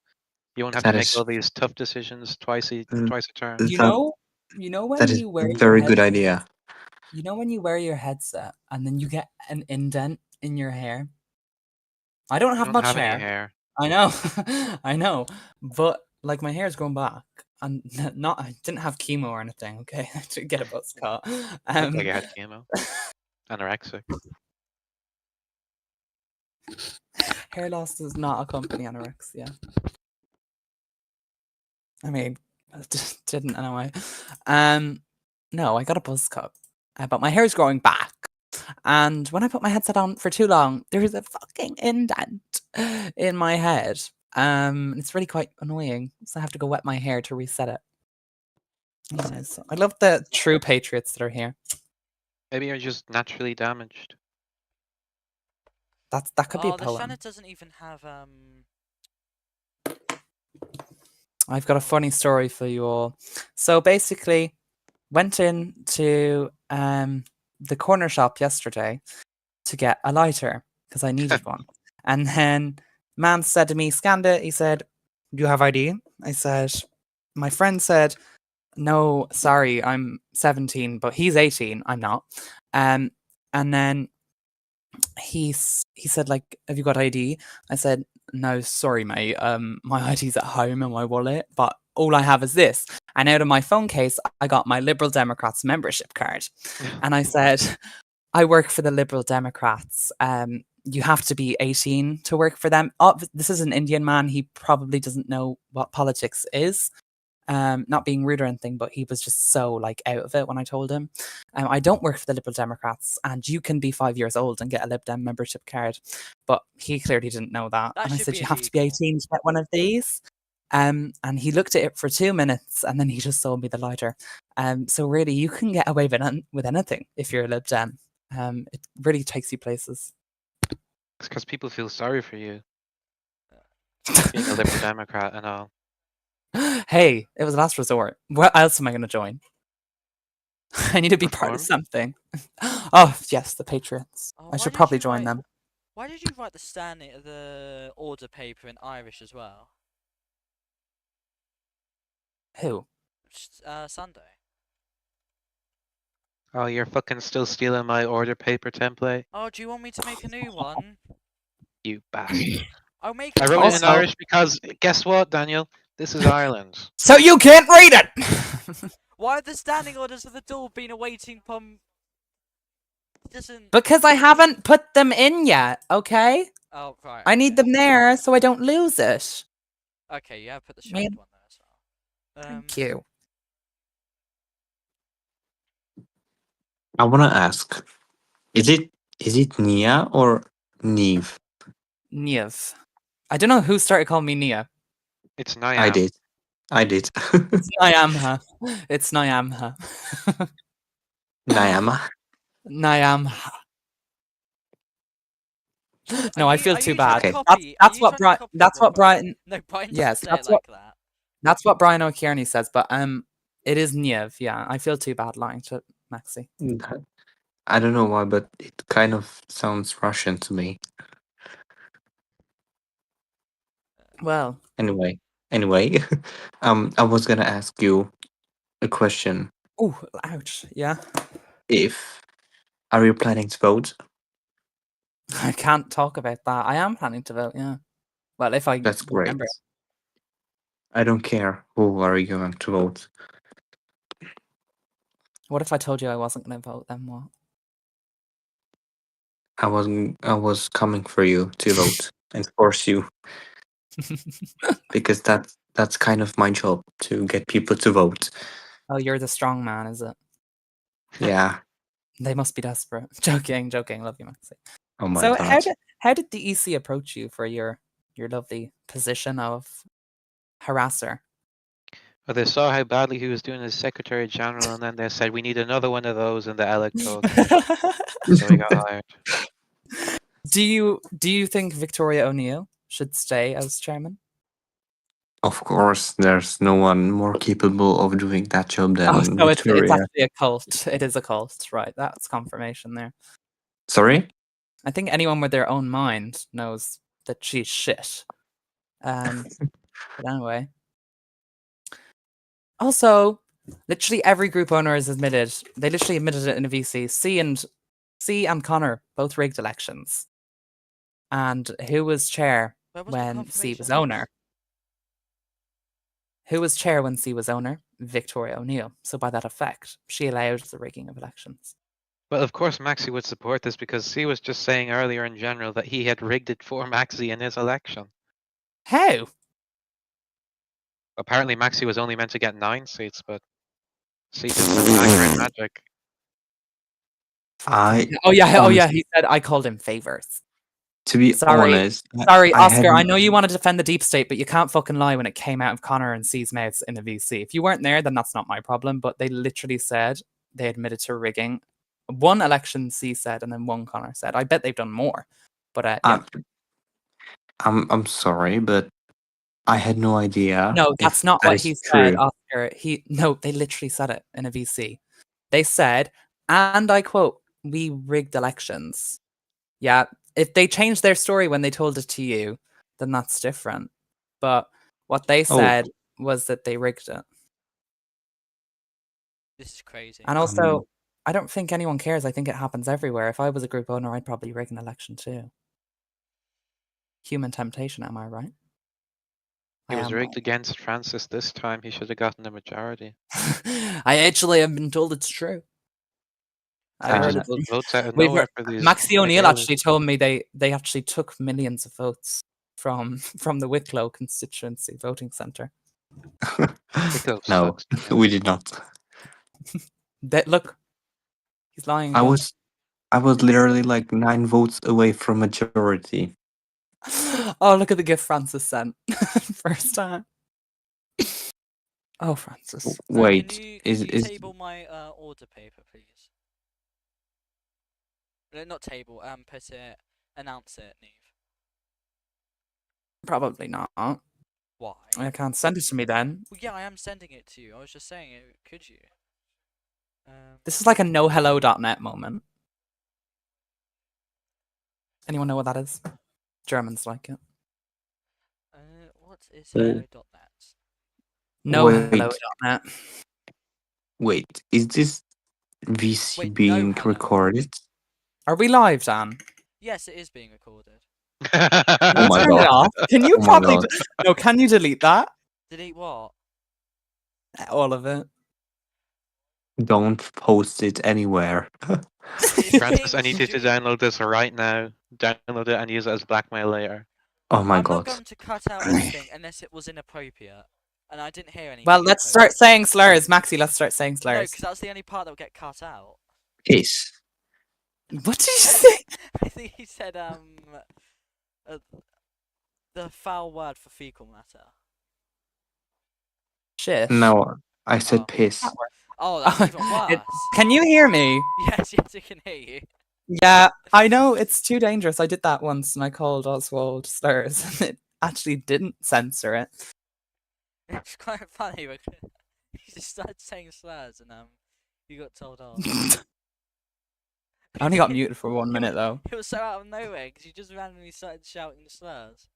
You won't have to That make is all these tough decisions twice a Mm, turn. You that, know, when that is you wear your very good headset. idea. You know when you wear your headset and then you get an indent in your hair? I don't You have don't much have any hair. hair. I know. I know. But like my hair's grown back and I didn't have chemo or anything, okay? I didn't get a buzz cut. Looked like you had chemo. Anorexic. Hair loss does not accompany anorexia. I mean, I just didn't anyway. No, I got a buzz cut, but my hair's growing back. And when I put my headset on for too long, there is a fucking indent in my head. It's really quite annoying. So I have to go wet my hair to reset it. Anyways, I love the true patriots that are here. Maybe you're just naturally damaged. That could be a Oh, the poem. Senate doesn't even have I've got a funny story for you all. So basically, went in to the corner shop yesterday to get a lighter because I needed one. And then man said to me, scanned it. He said, "Do you have ID?" I said, "My friend said, no, sorry, I'm 17, but he's 18. I'm not." And then he said, like, "Have you got ID?" I said, "No, sorry, mate. My ID's at home in my wallet, but all I have is this." And out of my phone case, I got my Liberal Democrats membership card. And I said, "I work for the Liberal Democrats. You have to be 18 to work for them." Oh, this is an Indian man. He probably doesn't know what politics is. Not being rude or anything, but he was just so like out of it when I told him. I don't work for the Liberal Democrats, and you can be 5 years old and get a Lib Dem membership card. But he clearly didn't know that. That And I should said, be "You have to be illegal. 18 to get one of these." And he looked at it for 2 minutes, and then he just sold me the lighter. So really, you can get away with anything if you're a Lib Dem. It really takes you places. It's because people feel sorry for you, being a Liberal Democrat and all. Hey, it was a last resort. What else am I going to join? I need to be part of Reform? something. Oh, yes, the Patriots. Oh, I why should did probably you join write- them. Why did you write the order paper in Irish as well? Who? Sunday. Oh, you're fucking still stealing my order paper template? Oh, do you want me to make a new one? You bastard. I'll make it. I wrote it in Also- Irish because, guess what, Daniel? This is Ireland. So you can't read it! Why have the standing orders for the door been awaiting from doesn't. Because I haven't put them in yet, okay? Oh right. I need okay. them there so I don't lose it. Okay, yeah, put the Man. shade one there as well. Thank you. I want to ask, is it Nia or Neve? Niev. I don't know who started calling me Nia. It's I Niam. did. I did. It's Nyamha. It's Nyamha. Niama. Nyamha. No, I feel Are too you trying bad. to Okay. copy? Are you trying to copy That's what Brian? Brian. No, Brian doesn't Yes, say it like that. that's what Brian O'Kearney says. But it is Niev. Yeah, I feel too bad lying to Maxi. I don't know why, but it kind of sounds Russian to me. Well, Anyway, I was gonna ask you a question. oh, ouch. Yeah, If are you planning to vote? I can't talk about that. I am planning to vote. Yeah. Well, if I That's great. remember. I don't care who are you going to vote. What if I told you I wasn't going to vote? Then what? I was coming for you to vote and force you because that's kind of my job to get people to vote. Oh, you're the strong man, is it? Yeah. They must be desperate. Joking. Love you, Maxi. Oh my So god. how did the EC approach you for your lovely position of harasser? Well, they saw how badly he was doing as Secretary General, and then they said, we need another one of those in the electoral. So he got hired. Do you think Victoria O'Neill should stay as chairman? Of course, there's no one more capable of doing that job than Oh, so it's Victoria. actually a cult. It is a cult, right? That's confirmation there. Sorry? I think anyone with their own mind knows that she's shit. But anyway. Also, literally every group owner has admitted, they literally admitted it in a VC. C and Connor both rigged elections. And who was chair Where was the when C confirmation was of this? owner? Who was chair when C was owner? Victoria O'Neill. So by that effect, she allowed the rigging of elections. Well, of course, Maxi would support this because he was just saying earlier in general that he had rigged it for Maxi in his election. How? Apparently, Maxi was only meant to get 9 seats, but C did some accurate magic. Oh yeah, honestly, he said I called him favors. to be Sorry. honest, Sorry, I Oscar, I hadn't- know you want to defend the deep state, but you can't fucking lie when it came out of Connor and C's mouths in a VC. If you weren't there, then that's not my problem. But they literally said they admitted to rigging. One election C said, and then one Connor said. I bet they've done more. But yeah. I'm sorry, but I had no idea. No, that's if not that what is he true. said, Oscar. No, they literally said it in a VC. They said, and I quote, "We rigged elections." Yeah, if they changed their story when they told it to you, then that's different. But what they Oh, said was that they rigged it. This is crazy. And also, I don't think anyone cares. I think it happens everywhere. If I was a group owner, I'd probably rig an election too. Human temptation, am I right? He I was am rigged right. against Francis this time. He should have gotten a majority. I actually have been told it's true. I They heard just it. pulled votes out of We've nowhere heard- for these. Maxi O'Neill Gaelic. actually told me they actually took millions of votes from the Wicklow constituency voting centre. Wicklow no, sucks, to be we honest. did not. Look, he's lying. I Again. was literally like 9 votes away from majority. Oh, look at the gift Francis sent. First time. Oh, Francis. Wait, Can you is table my order paper, please? No, not table. Put it. Announce it, Neve. Probably not. Why? I can't send it to me then. Well, yeah, I am sending it to you. I was just saying it. Could you? This is like a nohello.net moment. Anyone know what that is? Germans like it. What is Uh, hello.net? Nohello.net. wait, is this VC Wait, no, being hello. recorded? Are we live, Dan? Yes, it is being recorded. Can Oh you my turn it God. off? Can you Oh my probably God. no? Can you delete that? Delete what? All of it. don't post it anywhere. Francis, I need you to download this right now. Download it and use it as blackmail later. Oh my I'm god. not going to cut out anything unless it was inappropriate, and I didn't hear anything. Well, let's start saying slurs. Maxi, let's start saying No, slurs. because that's the only part that will get cut out. Kiss. What did you say? I think he said the foul word for fecal matter. Shit. No, I said Oh. piss. Oh, that's even worse. Can you hear me? Yes, I can hear you. Yeah, I know it's too dangerous. I did that once and I called Oswald slurs and it actually didn't censor it. It's quite funny because he just started saying slurs and you got told off. I only got muted for 1 minute though. It was so out of nowhere because you just randomly started shouting slurs.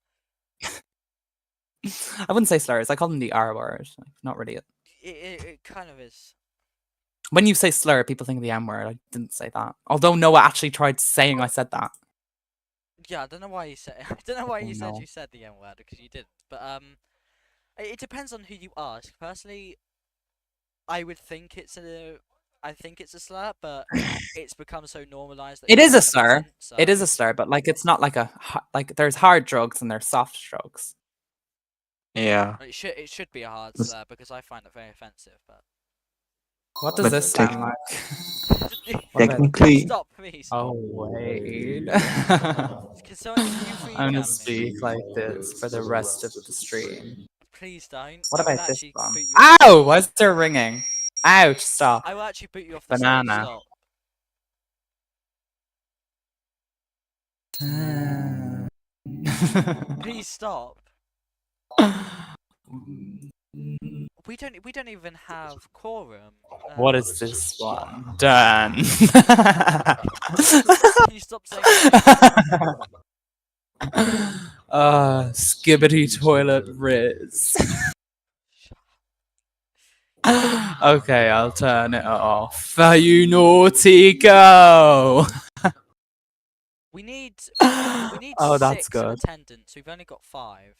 I wouldn't say slurs. I call them the R word. Like, not really. It kind of is. When you say slur, people think of the M word. I didn't say that. Although Noah actually tried saying I said that. Yeah, I don't know why you said. I don't know why Oh, you said no. you said the N word because you didn't. But it depends on who you ask. Personally, I would think it's a. I think it's a slur, but it's become so normalized that It is a kind of slur. isn't, so. It is a slur, but like it's not like like there's hard drugs and there's soft drugs. Yeah. It should be a hard It's- slur because I find it very offensive. But What does But this sound like? What about- Technically, stop, please. Oh wait. Can you free I'm gonna cam me? speak like this for the rest of the stream. Please don't. What I will about this actually one? boot you off. Ow! Why is there ringing? Ouch! Stop. I will actually boot you off the Banana. stage. Stop. Please stop. We don't even have quorum. What is this one? Done. Can you stop saying that? Skibbity toilet Riz. Okay, I'll turn it off. You naughty go. We need Oh, that's 6 in good. attendance. We've only got 5.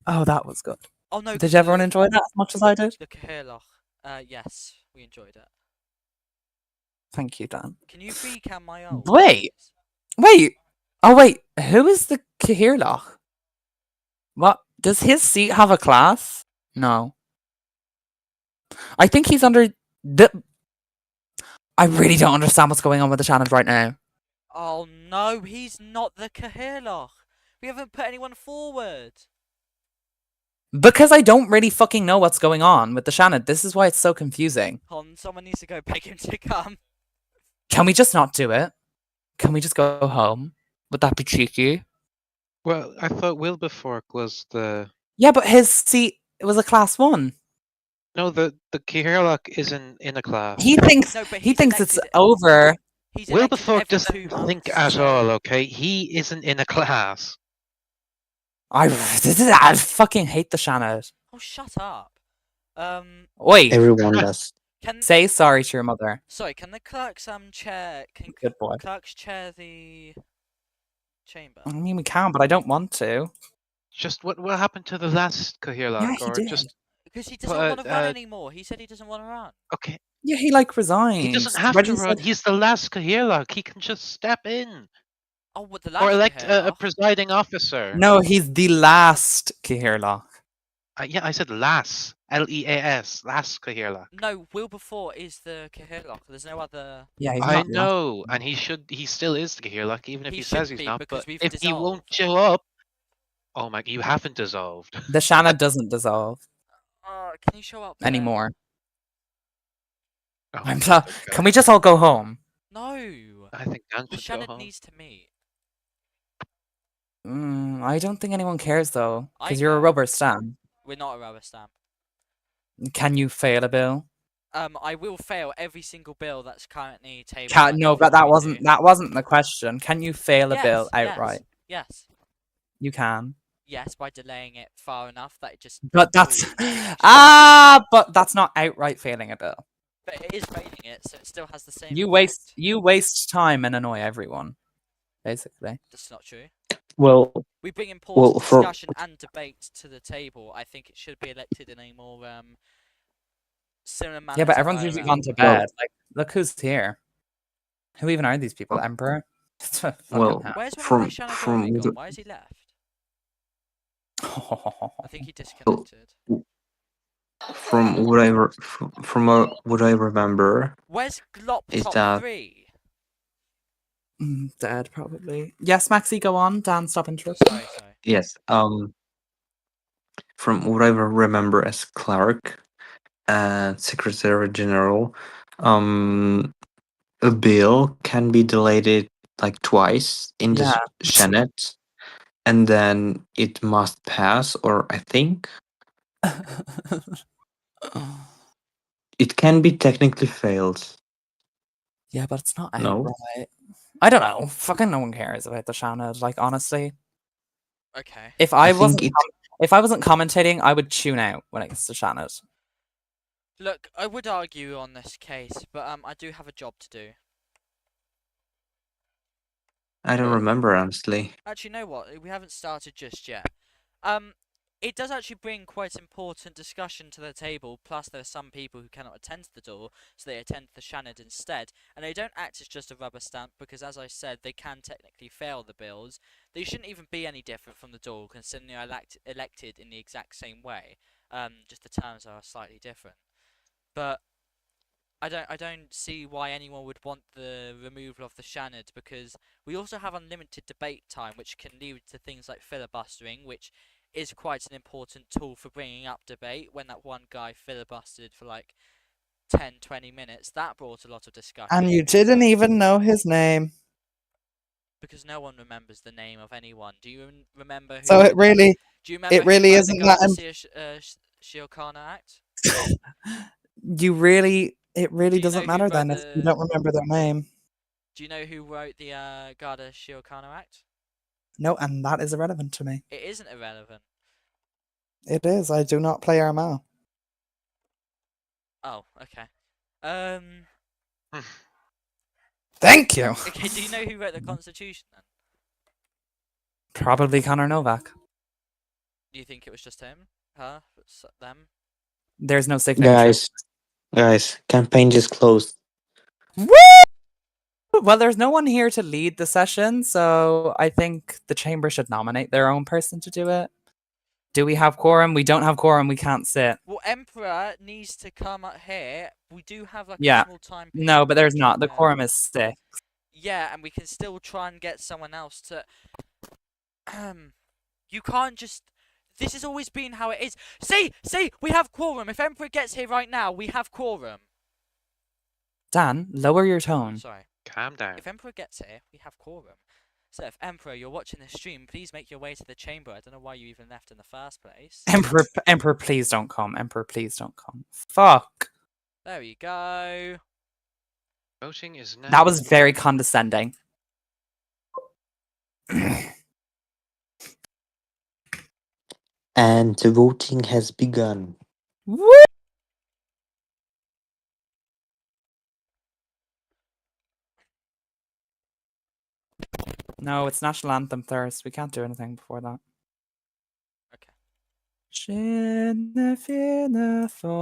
Oh, that was good. Oh no! Did everyone enjoy that as much as I did? The Cahirloch. Yes, we enjoyed it. Thank you, Dan. Can you free cam my old? Wait. Wait. Oh, wait. Who is the Cahirloch? What? Does his seat have a class? No. I think he's under the. I really don't understand what's going on with the challenge right now. Oh no, he's not the Cahirloch. We haven't put anyone forward. Because I don't really fucking know what's going on with the Shannon. This is why it's so confusing. Someone needs to go beg him to come. Can we just not do it? Can we just go home? Would that be cheeky? Well, I thought Wilberfork was the. Yeah, but his seat was a class 1. No, the Cahirloch isn't in a class. He thinks No, but he he's thinks it's elected- over. He's elected Wilberfork every doesn't 2 months, think at so- all, okay? He isn't in a class. I fucking hate the Shannon. Oh, shut up. Wait, everyone does. Can say sorry to your mother. sorry, can the clerks chair? Can Good boy. clerks chair the chamber? I mean, we can, but I don't want to. Just what happened to the last Cahirloch? Yeah, he or did. just Because he doesn't But, want to run anymore. He said he doesn't want to run. okay. Yeah, he like resigned. He doesn't have Reggie to run. said- He's the last Cahirloch. He can just step in Oh, what the last or elect a Cahirloch? presiding officer. No, he's the last Cahirloch. Yeah, I said las. Leas. Last Cahirloch. No, Wilberforce is the Cahirloch. There's no other. Yeah, he's I not last. know, and he still is the Cahirloch, even if He he says should he's be, not. because But we've if he won't dissolved. show up, oh my, you haven't dissolved. The Shannon doesn't dissolve Can you show up there? anymore. Oh, I'm my so- God. Can we just all go home? No. I think Dan The should go Shannon home. needs to meet. I don't think anyone cares though, I because you're a care. rubber stamp. We're not a rubber stamp. Can you fail a bill? I will fail every single bill that's currently tabled. No, but that wasn't the question. Can you fail a bill outright? Yes. You can. Yes, by delaying it far enough that it just. But that's falls into action. but that's not outright failing a bill. But it is failing it, so it still has the same. You effect. waste time and annoy everyone. Basically. That's not true. Well, We bring important for- discussion and debate to the table. I think it should be elected in a more similar manner Yeah, but to everyone's usually IRL. gone to Well- bed. Like, look who's here. Who even are these people? Emperor? Fucking Well, hell. Where's one of from my Shanna from Dory the, gone? Why has he left? I think he disconnected. from what I remember Where's Glop is Top that 3? Dead, probably. Yes, Maxi, go on. Dan, stop interrupting. Sorry. yes, from what I remember as Clark and Secretary General, a bill can be delayed like twice in the Yeah. Senate, and then it must pass, or I think it can be technically failed. Yeah, but it's not No, outright. I don't know. Fucking no one cares about the Shannon. Like, honestly, Okay. if I I think wasn't it. if I wasn't commentating, I would tune out when it gets to Shannon. Look, I would argue on this case, but I do have a job to do. I don't remember honestly. Actually, you know what? We haven't started just yet. It does actually bring quite important discussion to the table. Plus, there are some people who cannot attend to the door, so they attend to the Shannon instead, and they don't act as just a rubber stamp because, as I said, they can technically fail the bills. They shouldn't even be any different from the door, considering they are elected in the exact same way. Just the terms are slightly different. But I don't see why anyone would want the removal of the Shannard, because we also have unlimited debate time, which can lead to things like filibustering, which is quite an important tool for bringing up debate. When that one guy filibustered for like 10-20 minutes, that brought a lot of discussion. And you didn't even know his name. Because no one remembers the name of anyone. Do you remember who? So it really, Do you remember it who really wrote isn't the that. Garda Síochána Act? It really Do you know doesn't who matter wrote then if you the? don't remember their name. Do you know who wrote the Garda Síochána Act? No, and that is irrelevant to me. It isn't irrelevant. It is. I do not play Armagh. Oh, okay. Thank you. Okay, do you know who wrote the Constitution then? Probably Conor Novak. Do you think it was just him? Her? Them? There's no signature. Guys, campaign just closed. Woo! Well, there's no one here to lead the session, so I think the chamber should nominate their own person to do it. Do we have quorum? We don't have quorum. We can't sit. Well, Emperor needs to come up here. We do have like Yeah. a small time period. No, but there's between not. The them. quorum is 6. Yeah, and we can still try and get someone else to. You can't just. This has always been how it is. See, we have quorum. If Emperor gets here right now, we have quorum. Dan, lower your tone. Sorry. Calm down. If Emperor gets here, we have quorum. So if Emperor, you're watching this stream, please make your way to the chamber. I don't know why you even left in the first place. Emperor, please don't come. Emperor, please don't come. Fuck. There you go. Voting is now. That was very condescending. And the voting has begun. Woo! No, it's National Anthem Thirst. We can't do anything before that. Okay. Yeah,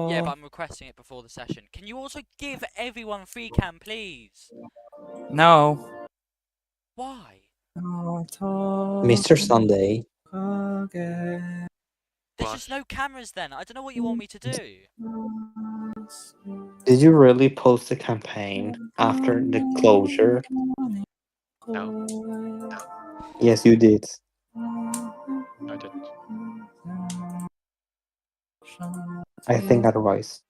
Yeah, but I'm requesting it before the session. Can you also give everyone free cam, please? No. Why? Mr. Sunday, There's just no cameras then. I don't know what you want me to do. did you really post the campaign after the closure? No, Yes, you did. I didn't. I think otherwise.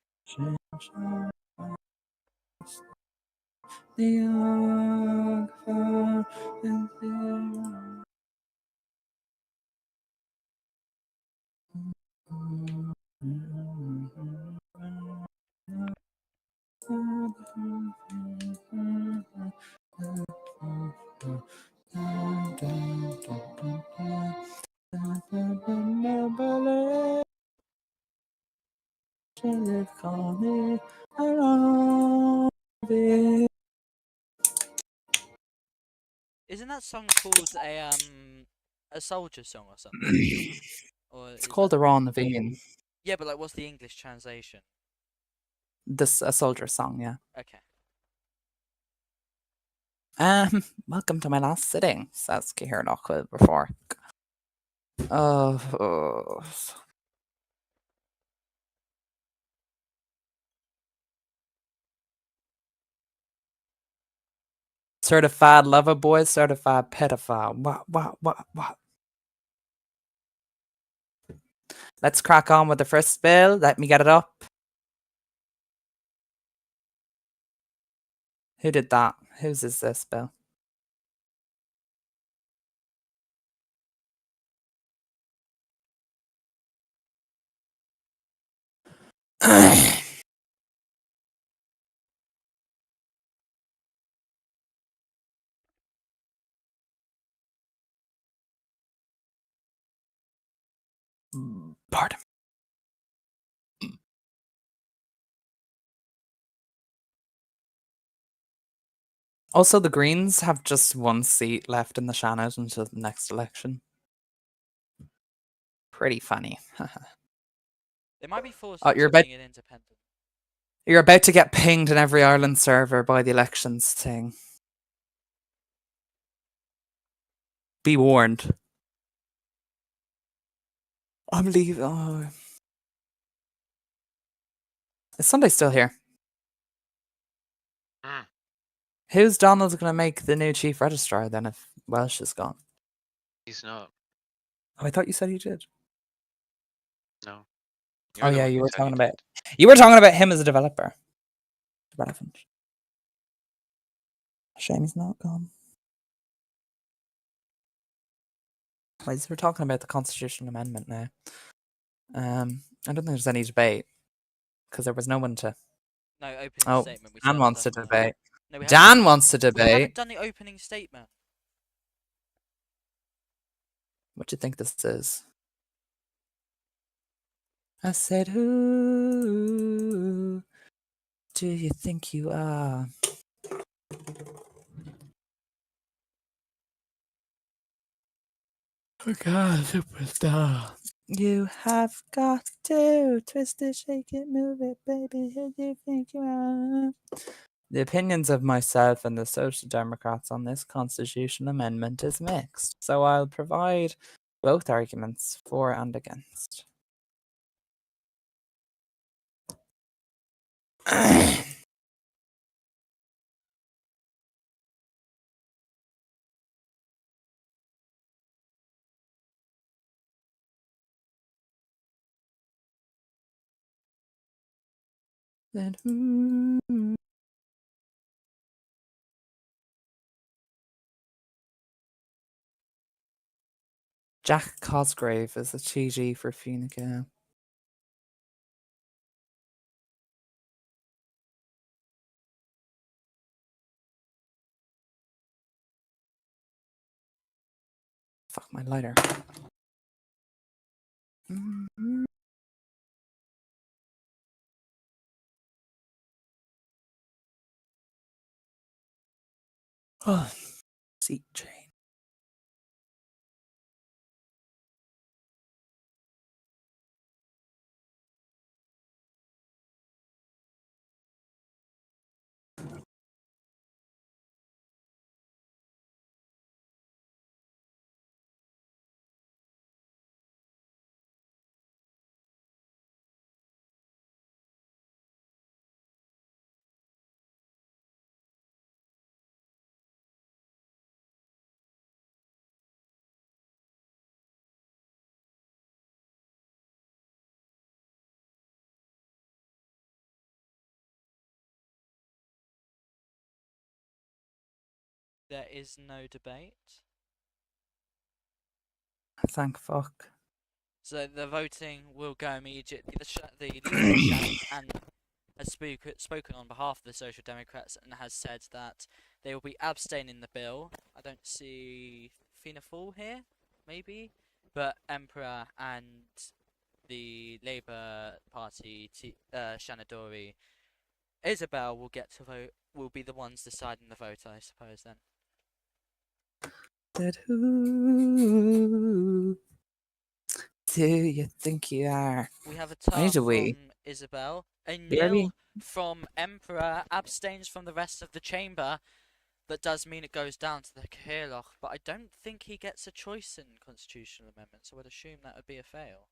Isn't that song called a soldier song or something? Or It's is called that... the Raw in the Vein. Yeah, but like, what's the English translation? This a soldier song, yeah. Okay. Welcome to my last sitting, says Cahir Knockwood before. Oh. Certified lover boy, certified pedophile. What? Let's crack on with the first spell. Let me get it up. Who did that? Whose is this spell? Pardon. Also, the Greens have just one seat left in the Shannon until the next election. Pretty funny. They might be forced Oh, into you're about being an independent. you're about to get pinged in every Ireland server by the elections thing. Be warned. I'm leaving. Oh. Is Sunday still here? Mm. Who's Donald going to make the new chief registrar then if Welsh is gone? He's not. Oh, I thought you said he did. No. Oh You're the yeah, one you who were said talking he about did. you were talking about him as a developer. Relevant. Shame he's not gone. Right, so we're talking about the constitutional amendment now. I don't think there's any debate because there was no one to. No, opening Oh, statement. We Dan said wants to definitely. debate. No, we haven't Dan done, wants to we haven't debate. done the opening statement. What do you think this is? I said, who do you think you are? Oh God, superstar. You have got to twist it, shake it, move it, baby. Who do you think you are? The opinions of myself and the Social Democrats on this constitutional amendment is mixed, so I'll provide both arguments for and against. Then who? Jack Cosgrave is a TG for Fine Gael. Fuck my lighter. Oh, seat change. There is no debate. Thank fuck. So the voting will go immediately. The leader of Shannon and has spoken on behalf of the Social Democrats and has said that they will be abstaining the bill. I don't see Fianna Fáil here, maybe, but Emperor and the Labour Party, Shannon Dory, Isabel will get to vote. Will be the ones deciding the vote, I suppose. Then. That who do you think you are? We have a I need task to from wee. Isabel. A Hear me? nil from Emperor abstains from the rest of the chamber. That does mean it goes down to the Cahirloch, but I don't think he gets a choice in constitutional amendment, so I'd assume that would be a fail.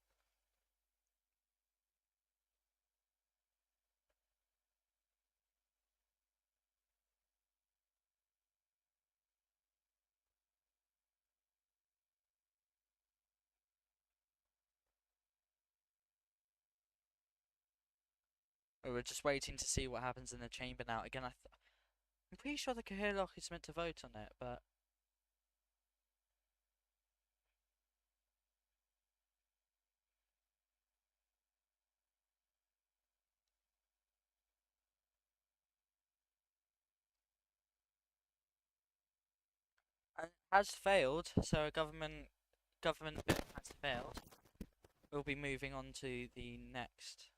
We're just waiting to see what happens in the chamber now. Again, I'm pretty sure the Cahirloch is meant to vote on it, but it has failed. So a government bill has failed. We'll be moving on to the next.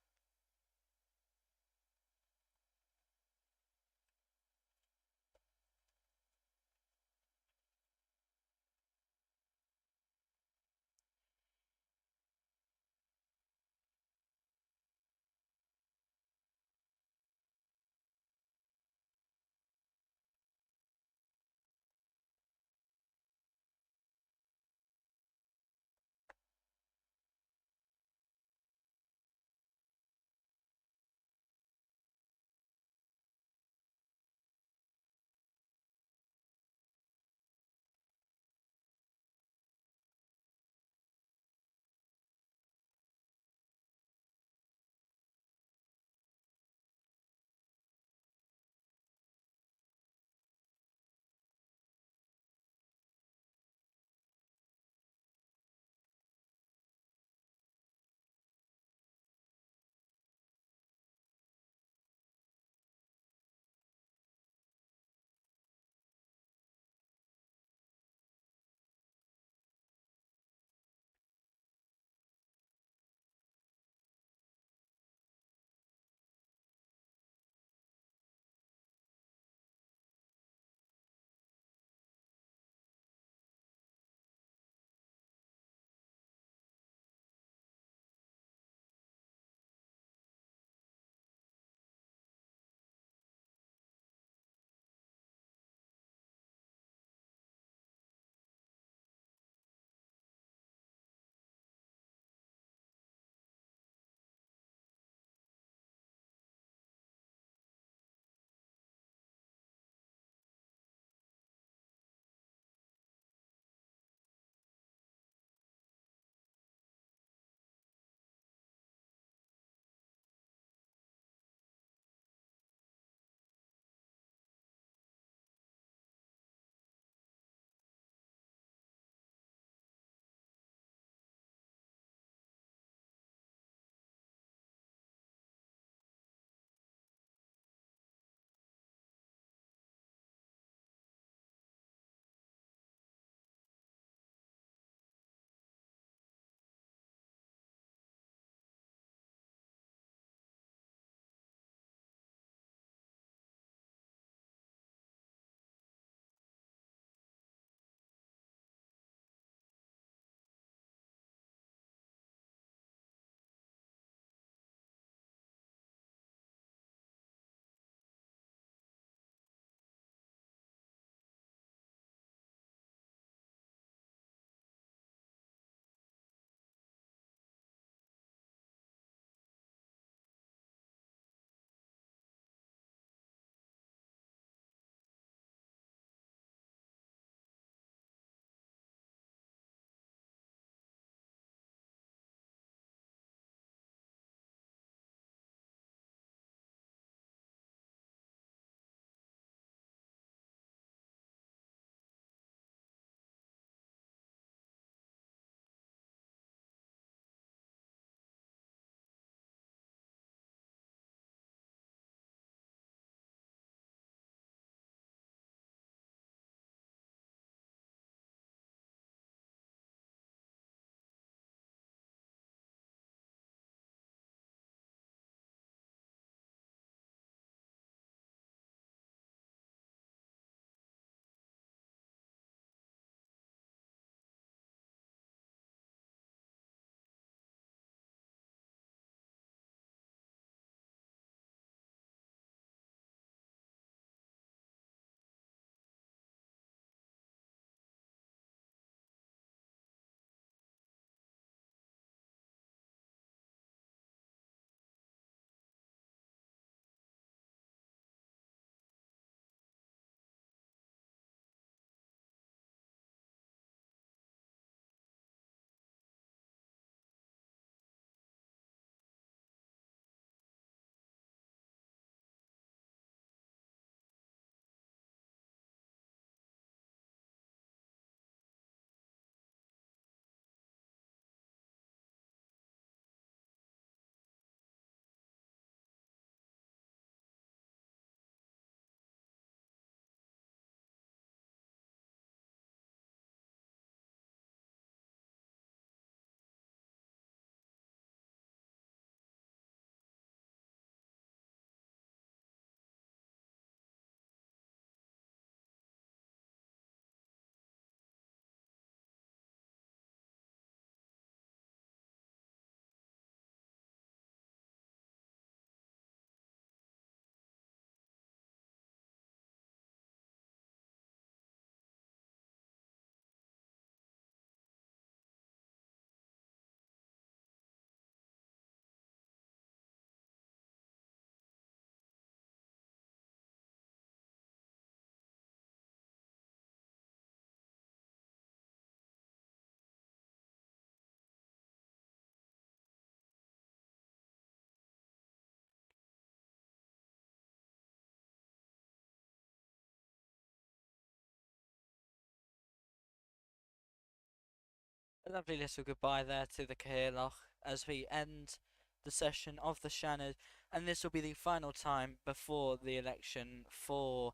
A lovely little goodbye there to the Caherloch as we end the session of the Shannon, and this will be the final time before the election for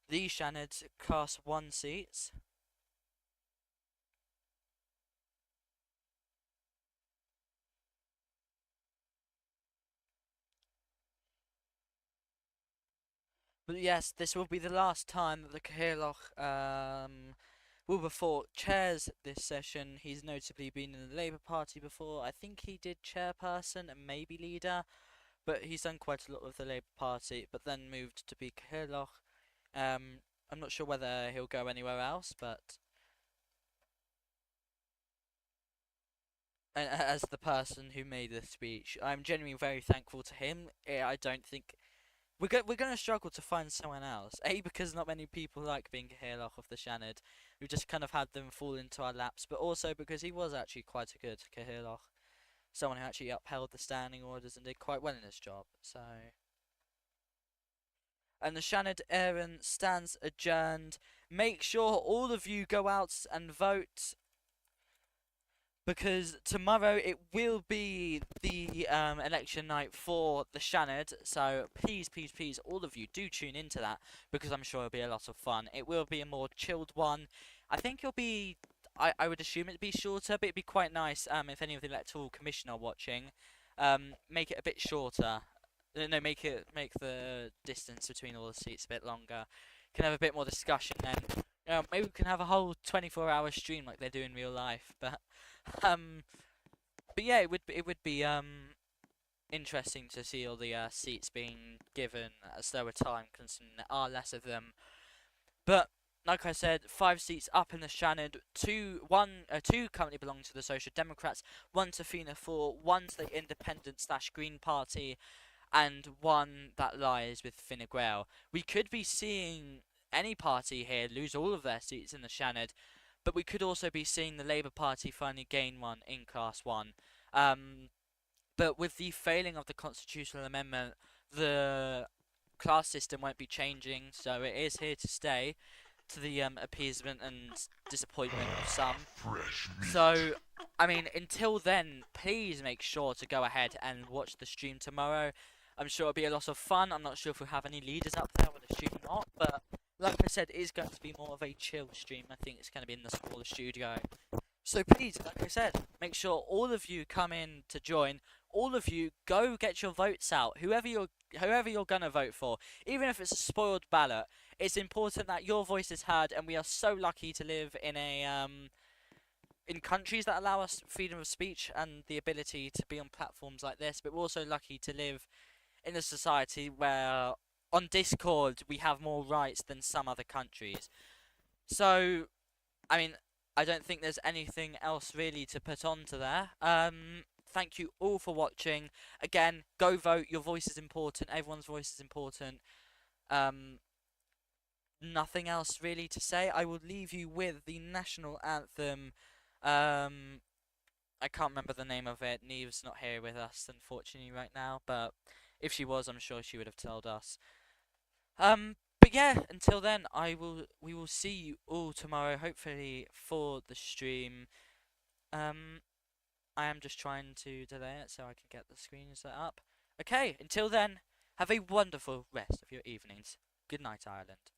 the Shannon Class 1 seats. But yes, this will be the last time that the Caherloch Wilberforce chairs this session. He's notably been in the Labour Party before. I think he did chairperson and maybe leader, but he's done quite a lot with the Labour Party, but then moved to be Caherloch. I'm not sure whether he'll go anywhere else, but and as the person who made this speech, I'm genuinely very thankful to him. I don't think we're going to struggle to find someone else. A, because not many people like being Caherloch of the Shannon. We've just kind of had them fall into our laps, but also because he was actually quite a good Caherloch. Someone who actually upheld the standing orders and did quite well in his job. So, and the Shannon Aaron stands adjourned. Make sure all of you go out and vote, because tomorrow it will be the election night for the Shannon. So please, please, please, all of you do tune into that, because I'm sure it'll be a lot of fun. It will be a more chilled one. I think it'll be, I would assume it'd be shorter, but it'd be quite nice if any of the Electoral Commission are watching, make it a bit shorter. No, make the distance between all the seats a bit longer. Can have a bit more discussion then. Maybe we can have a whole 24-hour stream like they do in real life. But yeah, it would be interesting to see all the seats being given at a slower time, considering there are less of them. But like I said, 5 seats up in the Shannon. Two currently belong to the Social Democrats, 1 to Fianna Fáil, 1 to the Independent/Green Party, and 1 that lies with Fine Gael. We could be seeing any party here lose all of their seats in the Shannon, but we could also be seeing the Labour Party finally gain one in Class 1. But with the failing of the constitutional amendment, the class system won't be changing, so it is here to stay, to the appeasement and disappointment of some. So, I mean, until then, please make sure to go ahead and watch the stream tomorrow. I'm sure it'll be a lot of fun. I'm not sure if we'll have any leaders up there with the stream or not, but like I said, it is going to be more of a chill stream. I think it's going to be in the smaller studio. So please, like I said, make sure all of you come in to join. All of you, go get your votes out. Whoever you're gonna vote for, even if it's a spoiled ballot, it's important that your voice is heard. And we are so lucky to live in in countries that allow us freedom of speech and the ability to be on platforms like this. But we're also lucky to live in a society where on Discord we have more rights than some other countries. So, I mean, I don't think there's anything else really to put on to there. Thank you all for watching. Again, go vote. Your voice is important. Everyone's voice is important. Nothing else really to say. I will leave you with the national anthem. I can't remember the name of it. Neve's not here with us, unfortunately, right now. But if she was, I'm sure she would have told us. But yeah, until then, we will see you all tomorrow, hopefully for the stream. I am just trying to delay it so I can get the screen set up. Okay, until then, have a wonderful rest of your evenings. Good night, Ireland.